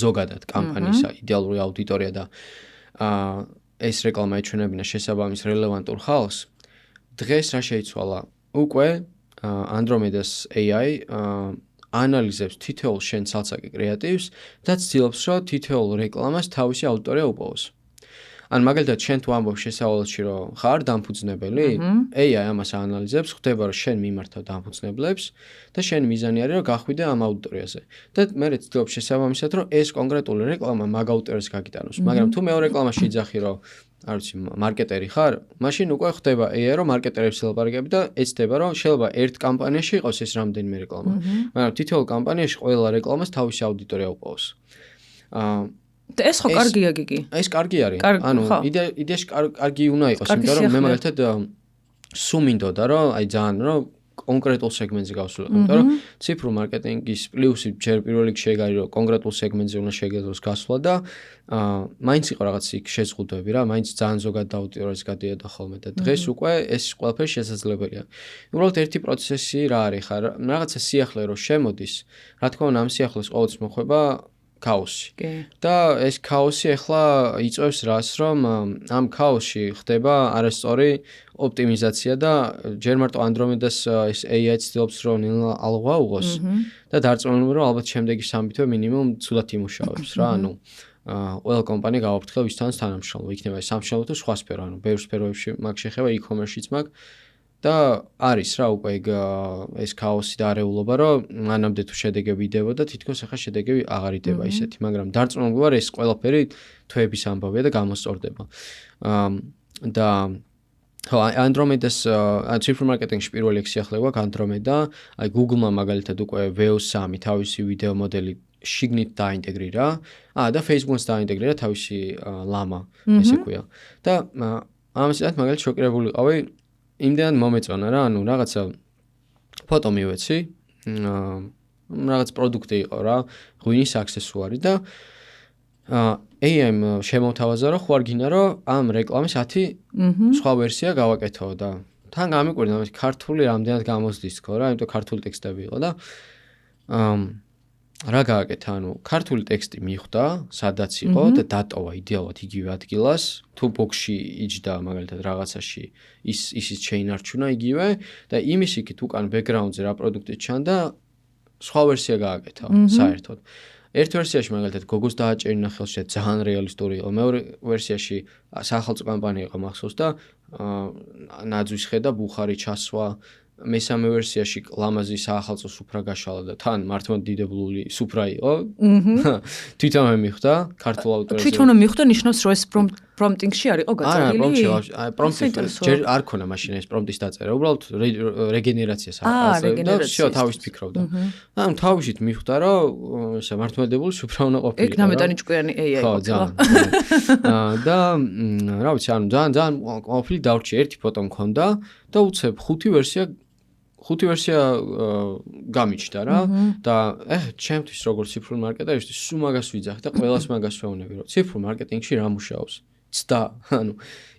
ზოგადად კამპანიის იდეალური აუდიტორია და ეს რეკლამა ეჩვენებინა შესაბამის რელევანტურ ხალხს. დღეს რა შეიცვალა? უკვე Andromeda-ს AI ანალიზებს თითოეულ შენ ცალსაკი კრეატივს და ცდილობს, რომ თითოეულ რეკლამას თავისი აუდიტორია უპოვოს. ან მაგალითად შენ თუ ამბობ შესავალში, რომ ხარ დამფუძნებელი, AI ამას აანალიზებს, ხვდება, რომ შენ მიმართავ დამფუძნებლებს და შენი მიზანი არის, რომ გახვიდე ამ აუდიტორიაზე. და მერე ცდილობს შესაბამისად, რომ ეს კონკრეტული რეკლამა მაგ აუდიტორიას გაგიტანოს. მაგრამ თუ მეორე რეკლამაში იძახი, რომ არ ვიცი, მარკეტერი ხარ, მაშინ უკვე ხვდება AI, რომ მარკეტერებს ელაპარაკები და ეცდება, რომ შეიძლება ერთ კამპანიაში იყოს ეს რამდენიმე რეკლამა. მაგრამ თითოეულ კამპანიაში ყველა რეკლამას თავისი აუდიტორია უპოვოს. და ეს ხო კარგია გიგი. ეს კარგი არის. ანუ იდეაში კარგი უნდა იყოს, იმიტომ რომ მე მაგალითად სულ მინდოდა, რომ აი ძალიან რომ კონკრეტულ სეგმენტზე გავსულიყო, იმიტომ რომ ციფრულ მარკეტინგის პლუსი ჯერ პირველ რიგში ეგ არის, რომ კონკრეტულ სეგმენტზე უნდა შეგეძლოს გასვლა და მაინც იყო რაღაც იქ შეზღუდვები რა, მაინც ძალიან ზოგად დაუტიორეს გადიოდა ხოლმე და დღეს უკვე ეს ყველაფერი შესაძლებელია. უბრალოდ ერთი პროცესი რა არის ხარ, რაღაცა სიახლე რო შემოდის, რა თქმა უნდა ამ სიახლეს ყოველთვის მოხვება ქაოსი. და ეს ქაოსი ახლა იწვევს რას, რომ ამ ქაოსში ხდება არასწორი ოპტიმიზაცია და ჯერ მარტო Andromeda-ს ეს AI ცდილობს რომ ალღვა უღოს და დარწმუნებული რომ ალბათ შემდეგი 3 თვე მინიმუმ ცუდად იმუშავებს რა, ანუ ყველა კომპანია გავაფრთხილ ვისთანაც თანამშრომლობა, იქნება ეს სამშრომლო თუ სხვა სფერო, ანუ ბევრ სფეროებში მაგ შეხება e-commerce-იც მაგ და არის რა უკვე ეს ქაოსი და არეულობა, რომ მანამდე თუ შედეგები იდებოდა, თითქოს ახლა შედეგები აღარ იდება ისეთი, მაგრამ დარწმუნებული ვარ ეს ყველაფერი თვეების ამბავია და გამოსწორდება. და ხო, Andromeda-ს ციფრულ მარკეტინგში პირველი სიახლე გვაქვს Andromeda, აი Google-მა მაგალითად უკვე VO3 თავისი ვიდეო მოდელი შიგნით დაინტეგრირა, და Facebook-ს დაინტეგრირა თავისი Llama, ესე ქვია. და ამისათვის მაგალითად შოკირებული ვიყავი, იმდენად მომეწონა რა, ანუ რაღაცა ფოტო მივეცი, რაღაც პროდუქტი იყო რა, ღვინის აქსესუარი და AI-მ შემოთავაზა რომ ხوار გინდა რომ ამ რეკლამის 10 სხვა ვერსია გავაკეთო და თან გამიკვირდა მე ქართული რამდენად გამოსდის თქო რა, იმიტომ ქართული ტექსტები იყო და რა გააკეთა, ანუ ქართული ტექსტი მიხვდა, სადაც იყო და დატოვა იდეალურად იგივე ადგილას, თუ ბოქსში იჯდა მაგალითად რაღაცაში, ისიც შეინარჩუნა იგივე და იმის იქით უკან ბექგრაუნდზე რა პროდუქტი ჩანდა, სხვა ვერსია გააკეთა საერთოდ. ერთ ვერსიაში მაგალითად გოგოს დააჭერინა ხელში ძალიან რეალისტური იყო, მეორე ვერსიაში სახელმწიფო კამპანია იყო მახსოვს და ნაძვის ხედა ბუხარი ჩასვა, მესამე ვერსიაში ლამაზი საახალწლო სუფრა გაშალა და თან მართლმადიდებლური სუფრა იყო. თვითონ მიხვდა ქართულ ავტორებს. თვითონ მიხვდა ნიშნავს რომ ეს პრომპტინგში არ იყო გაწეული? პრომპტი ჯერ არ ქონა მაშინ ეს პრომპტის დაწერა, უბრალოდ რეგენერაციას აკეთებდა და всё თავის ფიქრობდა. ანუ თავისით მიხვდა რომ ესა მართლმადიდებლური სუფრა უნდა ყოფილიყო. ეგ ნამეტანი ჭკვიანი AI იყო. და რა ვიცი, ანუ ძალიან ყოფილი დავრჩი ერთი ფოტო მქონდა და უცებ ხუთი ვერსია გამიჩნდა რა და ჩემთვის როგორც ციფრულ მარკეტერისთვის სულ მაგას ვიძახი და ყველას მაგას ვეუბნები რომ ციფრულ მარკეტინგში რა მუშაობს ცდა, ანუ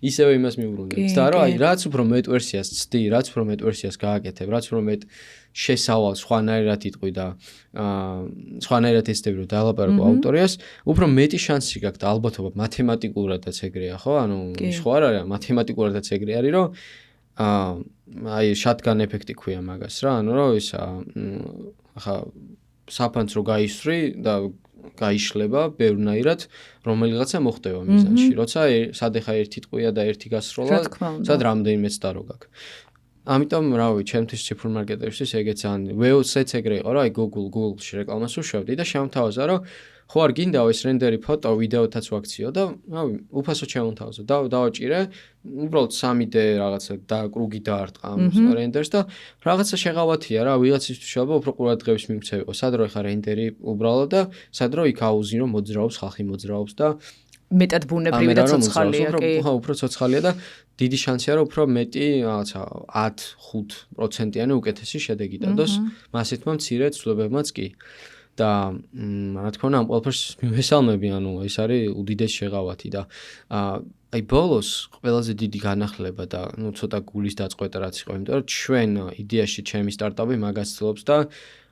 ისევე იმას მიუბრუნდე. ცდა რომ აი რაც უფრო მეტ ვერსიას ცდი, რაც უფრო მეტ ვერსიას გააკეთებ, რაც უფრო მეტ შესავალ სხვანაირად იტყვი და სხვანაირად ესწრები რომ დაალაპარაკო ავტორიას, უფრო მეტი შანსი გაქვს და ალბათობა მათემატიკურადაც ეგრეა, ხო? ანუ სხვა არ არის, მათემატიკურადაც ეგრე არის რომ აი shotgun ეფექტი ქვია მაგას რა, ანუ რომ ისა ახლა საფანც რო გაისვრი და გაიშლება ბევრნაირად, რომელიღაცა მოხდება მიზანში. როცა სად ახლა ერთი ტყვია და ერთი გასროლა, სად რამდენიმე ცდა რო გაქვს. ამიტომ რა ვიცი, ჩემთვის ციფრულ მარკეტერისთვის ეგეც ძალიან VO3-ც ეგრე იყო რა, აი Google-ში რეკლამას უშვებდი და შემთავაზა რომ ხო არ გინდა ეს რენდერი ფოტო, ვიდეოთაც ვაქციო და რავი, უფასოდ შემოთავაზა. დავაჭირე, უბრალოდ 3D რაღაცა და კრუგი დაარტყა ამ რენდერს და რაღაცა შეღავათია რა, ვიღაცისთვის შეიძლება უფრო ყურადღების მიმცემი იყო. სად რო ეხა რენდერი უბრალოდ და სად რო იქ აუზი რომ მოძრაობს, ხალხი მოძრაობს და მეტად ბუნებრივი და ცოცხალია, კი. ხო, უფრო ცოცხალია და დიდი შანსია რომ უფრო მეტი რაღაცა 10-5%-იანი უკეთესი შედეგი დადოს მასეთმა მცირე ცვლილებებმაც კი. და რა თქმა უნდა ამ ყველაფერს მივესალმები, ანუ ეს არის უდიდესი შეღავათი და აი ბოლოს ყველაზე დიდი განახლება და ნუ ცოტა გულის დაწყვეტა რაც იყო, იმიტომ რომ ჩვენ იდეაში ჩემი სტარტაპი მაგას ცდილობს და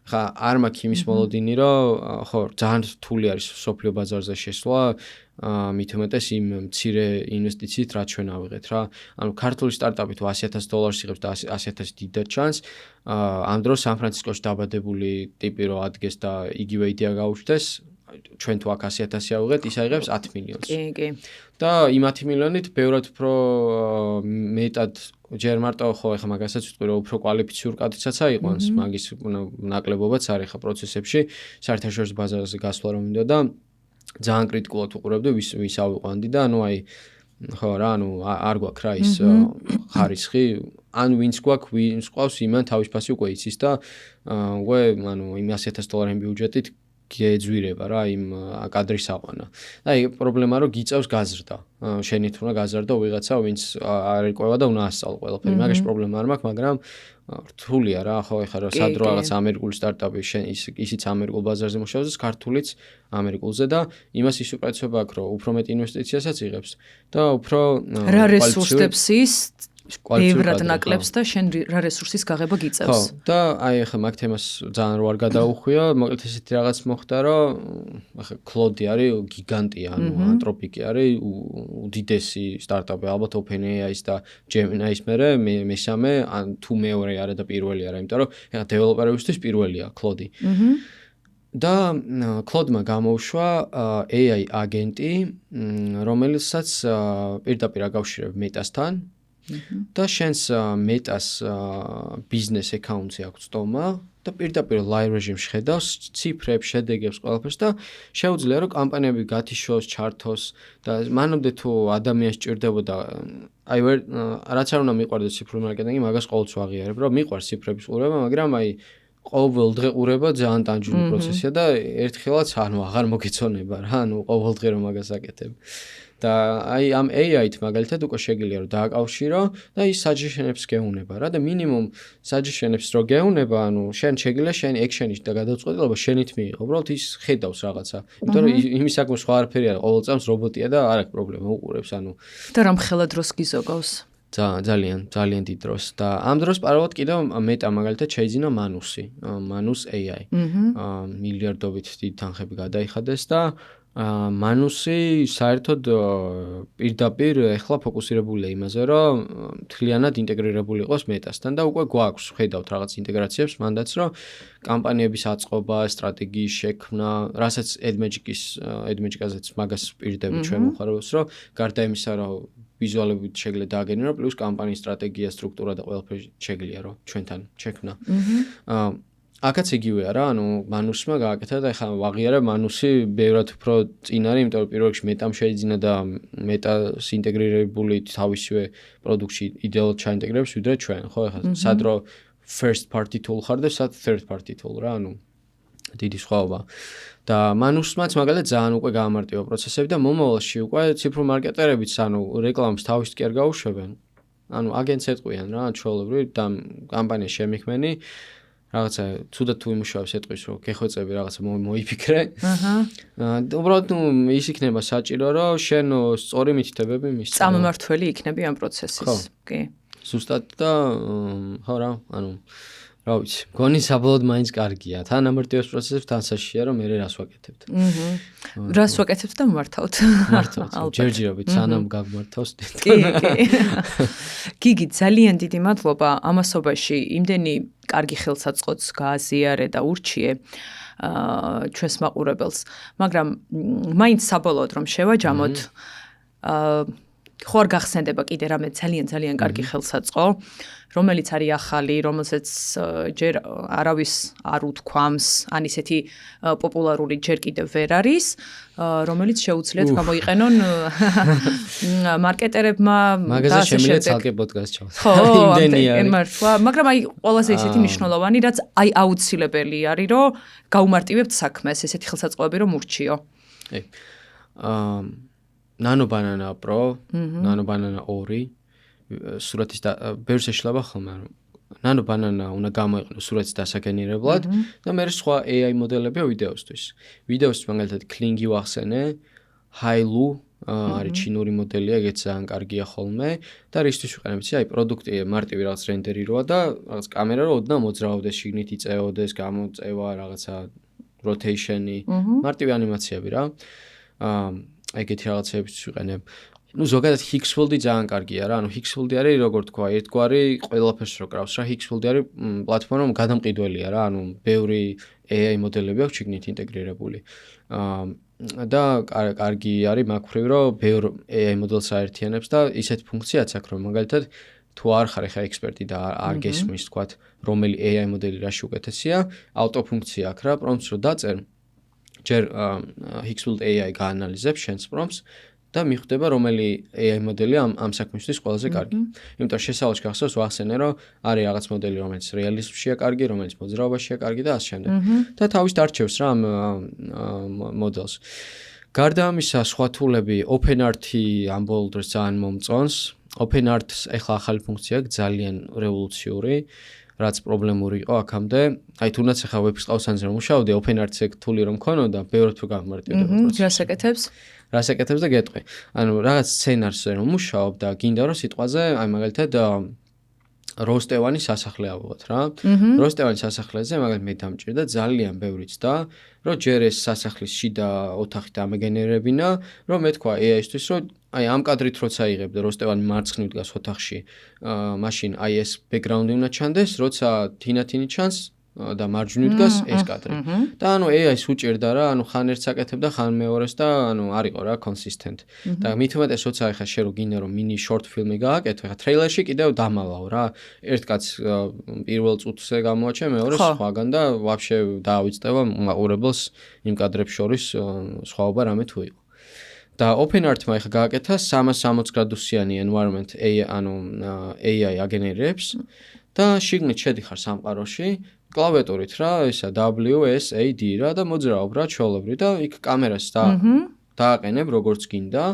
ხა არ მაქვს იმის მოლოდინი, რომ ხო ძალიან რთული არის სოფლიო ბაზარზე შესვლა, მით უმეტეს იმ მცირე ინვესტიციით რაც ჩვენ ავიღეთ რა. ანუ ქართული სტარტაპი თუ $100,000 იღებს და $100,000 დიდად ჩანს, ამ დროს სან-ფრანცისკოში დაბადებული ტიპი რო ადგეს და იგივე იდეა გაუჩნდეს, ჩვენ თუ აქ $100,000 ავიღეთ, ის აიღებს $10 მილიონს. კი. და იმ $10 მილიონით ბევრად უფრო მეტად ჯერ მარტო ხო ეხა მაგასაც ვიტყვი რომ უფრო კვალიფიციური კადრიცაც აიყვანს, მაგის ნაკლებობაც არის ხა პროცესებში, საერთაშორისო ბაზარზე გასვლა რომ მინდოდა და ძალიან კრიტიკულად უყურებდი ვის ავიყვანდი და ანუ აი ხო რა, ანუ არ გვაქვს რა ის ხარისხი, ან ვინც გვაქვს, ვინც ყავს იმან თავის ფასი უკვე იცის და უკვე ანუ იმ $100,000 ბიუჯეტით გეძვირება რა იმ კადრის აყვანა. და აი პრობლემა რომ გიწევს გაზრდა. შენით უნდა გაზრდო ვიღაცა ვინც არ ეკובה და უნდა ასწავლო ყველაფერი. მაგაში პრობლემა არ მაქვს, მაგრამ რთულია რა, ხო ეხლა რა სადრო რაღაც ამერიკული სტარტაპი ისიც ამერიკულ ბაზარზე მუშაობს, ქართულიც ამერიკულზე და იმას ის უპრეცობა აქვს, რომ უფრო მეტ ინვესტიციასაც იღებს და უფრო რა რესურსებს ის ბევრად ნაკლებს და შენ რა რესურსის გაღება გიწევს. ხო, და აი ახლა მაგ თემას ძალიან რო არ გადაუხვია, მოკლედ ესეთი რაღაც მოხდა, რომ ახლა კლოდი არის გიგანტია, ანუ ანთროპიკი არის უდიდესი სტარტაპი, ალბათ OpenAI-ის და Gemini-ის მესამე, ან თუ მეორე არა და პირველი არა, იმიტომ რომ ახლა დეველოპერებისთვის პირველია კლოდი. და კლოდმა გამოუშვა AI აგენტი, რომელსაც პირდაპირ აკავშირებ მეტასთან. და შენს მეტას ბიზნეს აკაუნტი აქვს სტომა და პირდაპირ live რეჟიმში ხედავს ციფრებს, შედეგებს, ყველაფერს და შეუძლია რომ კამპანიები გათიშოს, ჩართოს და მანამდე თუ ადამიანს ჭირდებოდა აი რაც არ უნდა მიყვარდეს ციფრული მარკეტინგი, მაგას ყოველთვის ვაღიარებ, რომ მიყვარს ციფრების ყურება, მაგრამ აი ყოველ დღე ყურება ძალიან ტანჯული პროცესია და ერთხელაც აღარ მოგეწონება რა, ყოველ დღე რომ მაგას აკეთებ. და აი ამ AI-ით მაგალითად უკვე შეგიძლია რომ დააკავშირო და ის suggestion-ებს გეუნება რა და მინიმუმ suggestion-ებს რო გეუნება, ანუ შენ შეგიძლია შენი action-ი და გადაწყვეტილება შენით მიიღო. უბრალოდ ის ხედავს რაღაცა. იმიტომ რომ იმის საქმე სხვა არაფერი არა, ყოველ წამს რობოტია და არ აქვს პრობლემა, უყურებს, ანუ და რამ ხელა დროს გიზოგავს? ძალიან დიდ დროს და ამ დროს პარალელურად კიდევ მეტა მაგალითად შეიძინა Manus AI. მილიარდობით დიდი თანხები გადაიხადეს და Manus-ი საერთოდ პირდაპირ ეხლა ფოკუსირებულია იმაზე, რომ მთლიანად ინტეგრირებული იყოს მეტასთან და უკვე გვაქვს ხედავთ რაღაც ინტეგრაციებს, მანდაც რომ კამპანიების აწყობა, სტრატეგიის შექმნა, რასაც AdMagic-აზეც მაგას პირდები ჩვენ მოხარობს, რომ გარდა იმისა, რომ ვიზუალებით შეგიძლია დააგენერო, პლუს კამპანიის სტრატეგია, სტრუქტურა და ყველაფერი შეგიძლია რომ ჩვენთან შექმნა. აქაც იგივეა რა, ანუ Manus-მა გააკეთა და ეხლა ვაღიარებ Manus-ი ბევრად უფრო წინ არის, იმიტომ რომ პირველ რიგში მეტამ შეიძინა და მეტას ინტეგრირებული თავისივე პროდუქტში იდეალურად ჩაინტეგრებს, ვიდრე ჩვენ, ხო ეხლა სად რო first party tool ხარ და სად third party tool რა, ანუ დიდი სხვაობა. და Manus-მაც მაგალითად ძალიან უკვე გაამარტივა პროცესები და მომავალში უკვე ციფრულ მარკეტერებიც ანუ რეკლამას თავისით კი არ გაუშვებენ. ანუ აგენტს ეტყვიან რა, ჩვეულებრივ და კამპანიის შემიქმენი რაღაცა თუდად თუ იმუშავებს ეტყვის რომ გეხვეწები რაღაცა მოიფიქრე. უბრალოდ ის იქნება საჭირო რომ შენ სწორი მითითებები მისცე. წამომართველი იქნები ამ პროცესის. კი. ზუსტად და ხო რა, ანუ რა ვიცი, გონი საბოლოოდ მაინც კარგია. თან ამარტივებს პროცესებს თან საშია რომ მე რას ვაკეთებთ. რას ვაკეთებთ და მართავთ. მართავთ. ჯერჯერობით სანამ გაგმართავს. კი. გიგი, ძალიან დიდი მადლობა ამასობაში. იმდენი კარგი ხელსაწყოც გააზიარე და ურჩიე ჩვენს მაყურებელს. მაგრამ მაინც საბოლოოდ რომ შევაჯამოთ ხო არ გახსენდება კიდე რამე ძალიან კარგი ხელსაწყო, რომელიც არის ახალი, რომელსაც ჯერ არავის არ უთქვამს, ან ისეთი პოპულარული ჯერ კიდევ ვერ არის, რომელიც შეუძლიათ გამოიყენონ მარკეტერებმა და ასე შემიძლია ცალკე პოდკასტ ჩავთ. ხო, იმდენია მართლა, მაგრამ აი ყველაზე ისეთი მნიშვნელოვანი, რაც აი აუცილებელი არის, რომ გაუმარტივებთ საქმეს, ესეთი ხელსაწყოები რომ ურჩიო. Nano Banana Pro, Nano Banana 2, სურათის და ბევრს ეშლება ხოლმე, რომ Nano Banana უნდა გამოიყენოს სურათის დასაგენერებლად და მე სხვა AI მოდელებია ვიდეოსთვის. ვიდეოსთვის მაგალითად Kling-ი ვახსენე, Hailu არის ჩინური მოდელია, ეგეც ძალიან კარგია ხოლმე და რისთვის ვიყენებ, იცი, აი პროდუქტი მარტივი რაღაც რენდერი როა და რაღაც კამერა რო ოდნავ მოძრაობდეს, შიგნით იწეოდეს, გამოწევა, რაღაცა rotation-ი, მარტივი ანიმაციები რა. ეგეთი რაღაცებიც ვიყენებ. ნუ ზოგადად Hixfield-ი ძალიან კარგია რა, ანუ Hixfield-ი არის როგორ თქვა, ერთგვარი ყველაფერს რო კრავს რა, Hixfield-ი არის პლატფორმა გადამყიდველია რა, ანუ ბევრი AI მოდელები აქვს შიგნით ინტეგრირებული. და კარგი არის მაგ მხრივ, რომ ბევრ AI მოდელს აერთიანებს და ისეთ ფუნქციაც აქვს, რომ მაგალითად თუ არ ხარ ხა ექსპერტი და არ გესმის თქვა, რომელი AI მოდელი რაში უკეთესია, ავტოფუნქცია აქვს რა, პრომპტს რო დაწერ ჯერ Hixfield AI გაანალიზებს შენს პრომპტს და მიხვდება რომელი AI მოდელი ამ საქმისთვის ყველაზე კარგი. იმიტომ რომ შესავალში გახსოვს ვახსენე რომ არის რაღაც მოდელი რომელიც რეალიზმშია კარგი, რომელიც მოძრაობაშია კარგი და ასე შემდეგ. და თავის დარჩევს რა ამ მოდელს. გარდა ამისა, სხვა თულები OpenArt-ი ამ ბოლო დროს ძალიან მომწონს. OpenArt-ს ეხლა ახალი ფუნქცია აქვს ძალიან რევოლუციური, რაც პრობლემური იყო აქამდე. აი თუნდაც ახლა ვების ყავსანზე რომ მუშაობდი, OpenArt-ს ეგ თული რომ მქონოდა, ბევრად თუ გამარტივდება პროცესი. რას ეკეთებს? რას ეკეთებს და გეტყვი. ანუ რაღაც სცენარზე რომ მუშაობ და გინდა რომ სიტყვაზე, აი მაგალითად როსტევანი სასახლე ავიღოთ რა. როსტევანის სასახლეზე მაგალითად მე დამჭირდა ძალიან ბევრი ცდა, რომ ჯერ ეს სასახლის შიდა ოთახი დამეგენერებინა, რომ მე თქვა AI-ისთვის, რომ აი ამ კადრით როცა იღებდა როსტევანი მარცხნივ დგას ოთახში, მაშინ აი ეს ბექგრაუნდი უნდა ჩანდეს, როცა თინათინი ჩანს და მარჯვნივ დგას ეს კადრი. და ანუ AI-ს უჭირდა რა, ანუ ხან ერთს აკეთებდა, ხან მეორეს და ანუ არისო რა consistent. და მით უმეტეს როცა ახლა შენ რო გინდა რომ mini short film-ი გააკეთო, ახლა ტრეილერში კიდევ დამალავ რა. ერთ კაცს პირველ წუთზე გამოაჩენ, მეორეს სხვაგან და ვაფშე დაავიწყდება მაყურებელს იმ კადრებს შორის სხვაობა რამე თუ იყო. და OpenArt-მა ახლა გააკეთა 360 გრადუსიანი environment AI აგენერებს და შიგნით შედიხარ სამყაროში კლავიატურით რა, ისა WSAD რა და მოძრაობ რა ჩვეულებრივ და იქ კამერას დააყენებ როგორც გინდა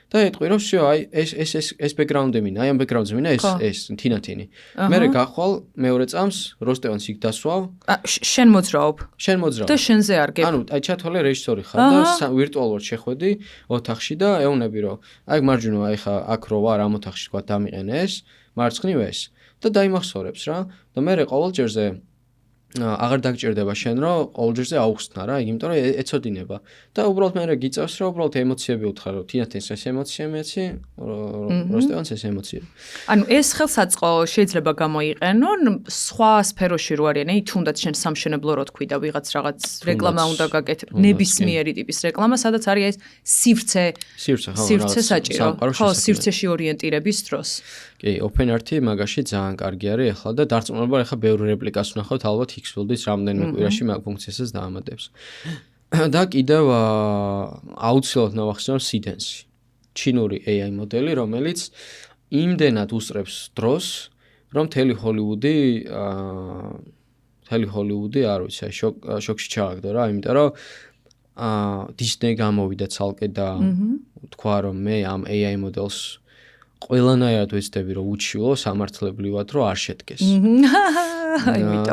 და ეტყვი რომ всё აი ეს ბექგრაუნდი მინდა, აი ამ ბექგრაუნდზე მინდა ეს თინათინი. მერე გახვალ მეორე წამს როსტევანს იქ დასვავ. შენ მოძრაობ. და შენზე არ გებ. ანუ აი ჩათვალე რეჟისორი ხარ და ვირტუალურად შეხვედი ოთახში და ეუბნები რომ აი მარჯვნივ აი ხა აქ რო ვარ ამ ოთახში თქვა დამიყენე ეს, მარცხნივ ეს და დაიმახსოვრებს რა და მერე ყოველ ჯერზე აღარ დაგჭირდება შენ რომ ყოველჯერზე აუხსნა რა, იმიტომ რომ ეცოდინება და უბრალოდ მე გიწევს რომ უბრალოდ ემოციები უთხარ რომ თინათინს ეს ემოცია მეცი, როსტევანს ეს ემოცია. ანუ ეს ხელსაწყო შეიძლება გამოიყენონ სხვა სფეროში რო არიან, აი თუნდაც შენ სამშენებლო რო თქვი და ვიღაც რაღაც რეკლამა უნდა გაკეთებ, ნებისმიერი ტიპის რეკლამა, სადაც არის ეს სივრცე საჭირო. ხო, სივრცეში ორიენტირების დროს. კი, OpenArt-ი მაგაში ძალიან კარგი არის ახლა და დარწმუნებულად ახლა ბევრი რეპლიკას ვნახავთ, ალბათ X-Field-ის რამდენიმე კვირაში მაგ ფუნქციასაც დაამატებს. და კიდევ აუცილებლად ნავახსენებ Seedance-ი. ჩინური AI მოდელი, რომელიც იმდენად უსწრებს დროს, რომ მთელი ჰოლივუდი არ ვიცი, შოკში ჩააგდო რა, იმიტომ რომ Disney გამოვიდა ცალკე და თქვა რომ მე ამ AI მოდელს ყველანაირად ვეცდები რომ უჩივლო სამართლებრივად რომ არ შედგეს.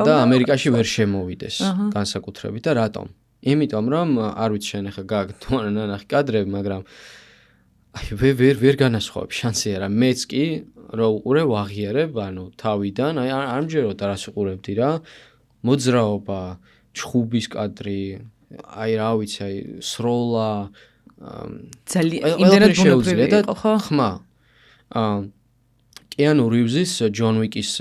და ამერიკაში ვერ შემოვიდეს განსაკუთრებით და რატომ? იმიტომ რომ არ ვიცი შენ ახლა გააგდო ან ნანახი კადრები, მაგრამ აი ვერ განასხვავებ შანსი არა. მეც კი რო უყურებ ვაღიარებ, ანუ თავიდან, აი არ მჯეროდა რას უყურებდი რა. მოძრაობა, ჩხუბის კადრი, აი რა ვიცი, აი სროლა ძალიან იმდენად ბუნებრივი იყო ხო? ხმა. კიანუ რივზის ჯონ უიკის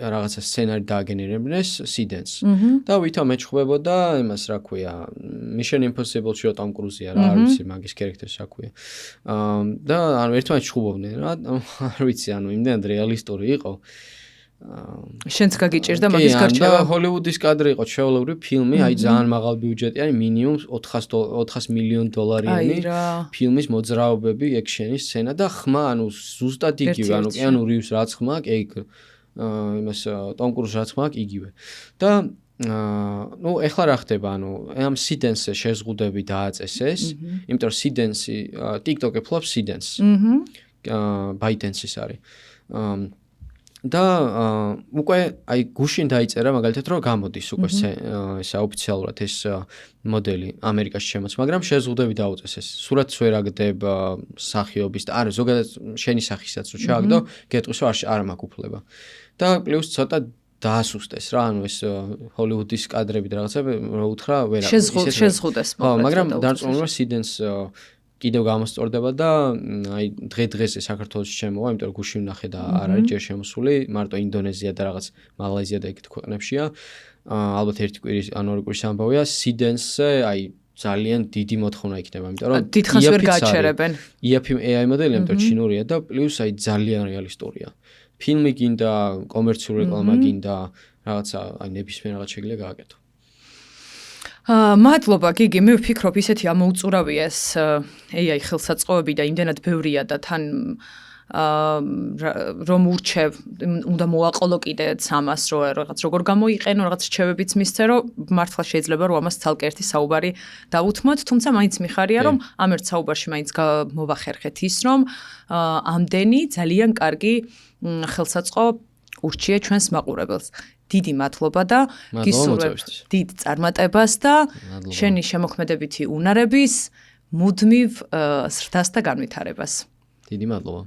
რაღაცა სცენარი დააგენერებინეს Seedance. და ვითომ ეჩხუბებოდა იმას რა ქვია, Mission Impossible-ში Tom Cruise-ია რა, არ ვიცი მაგის ქერექტერს რა ქვია. და ანუ ერთმანეთს ჩხუბობდნენ რა, არ ვიცი, ანუ იმდენად რეალისტური იყო. შენც გაგიჭირდა მაგის გარჩევა. და ჰოლივუდის კადრი იყო ჩვეულებრივი ფილმი, აი ძალიან მაღალ ბიუჯეტიანი, მინიმუმ 400 მილიონ დოლარიანი ფილმის მოძრაობები, ექშენის სცენა და ხმა, ანუ ზუსტად იგივე, ანუ კიანუ რივზს რაც ხმა, იმას ტომ კრუზს რაც ხმა, იგივე. და ну, ეხლა რა ხდება, ანუ ამ Seedance-ზე შეზღუდები დააწესეს, იმიტომ რომ Seedance-ი TikTok-ე ფლობს Seedance. ByteDance-ის არის. და უკვე აი გუშინ დაიწერა მაგალითად რომ გამოდის უკვე ესა ოფიციალურად ეს მოდელი ამერიკაში შემოც, მაგრამ შეზღუდები დაუწესეს. სურათს ვერ აგდებ სახიობის და არა ზოგადად შენი სახისაც რო ჩააგდო, გეტყვის რომ არ მაქვს უფლება. და პლუს ცოტა დაასუსტეს რა, ანუ ეს ჰოლივუდის კადრები და რაღაცები რო უთხრა ვერ შეზღუდეს. ხო, მაგრამ დარწმუნებული Seedance კიდევ გამოსწორდება და აი დღე-დღეზე საქართველოში შემოვა, იმიტომ რომ გუშინ ვნახე და არ არის ჯერ შემოსული, მარტო ინდონეზია და რაღაც მალაიზია და ეგეთ ქვეყნებშია. ალბათ ერთი კვირის ან ორი კვირის ამბავია, Seedance-ზე აი ძალიან დიდი მოთხოვნა იქნება, იმიტომ რომ დიდხანს ვერ გააჩერებენ. იაფი AI მოდელი, იმიტომ ჩინურია და პლუს აი ძალიან რეალისტურია. ფილმი გინდა, კომერციული რეკლამა გინდა, რაღაცა აი ნებისმიერ რაღაც შეიძლება გააკეთო. მადლობა გიგი, მე ვფიქრობ ისეთი ამოუწურავია ეს AI ხელსაწყოები და იმდენად ბევრია და თან რომ ურჩევ, უნდა მოაყოლო კიდეც ამას, რომ რაღაც როგორ გამოიყენო, რაღაც რჩევებიც მისცე, რომ მართლა შეიძლება რომ ამას ცალკე ერთი საუბარი დავუთმოთ, თუმცა მაინც მიხარია, რომ ამ ერთ საუბარში მაინც მოვახერხეთ ის, რომ ამდენი ძალიან კარგი ხელსაწყო ურჩია ჩვენს მაყურებელს. დიდი მადლობა და გისურვებ დიდ წარმატებას და შენი შემოქმედებითი უნარების მუდმივ ზრდას და განვითარებას. დიდი მადლობა.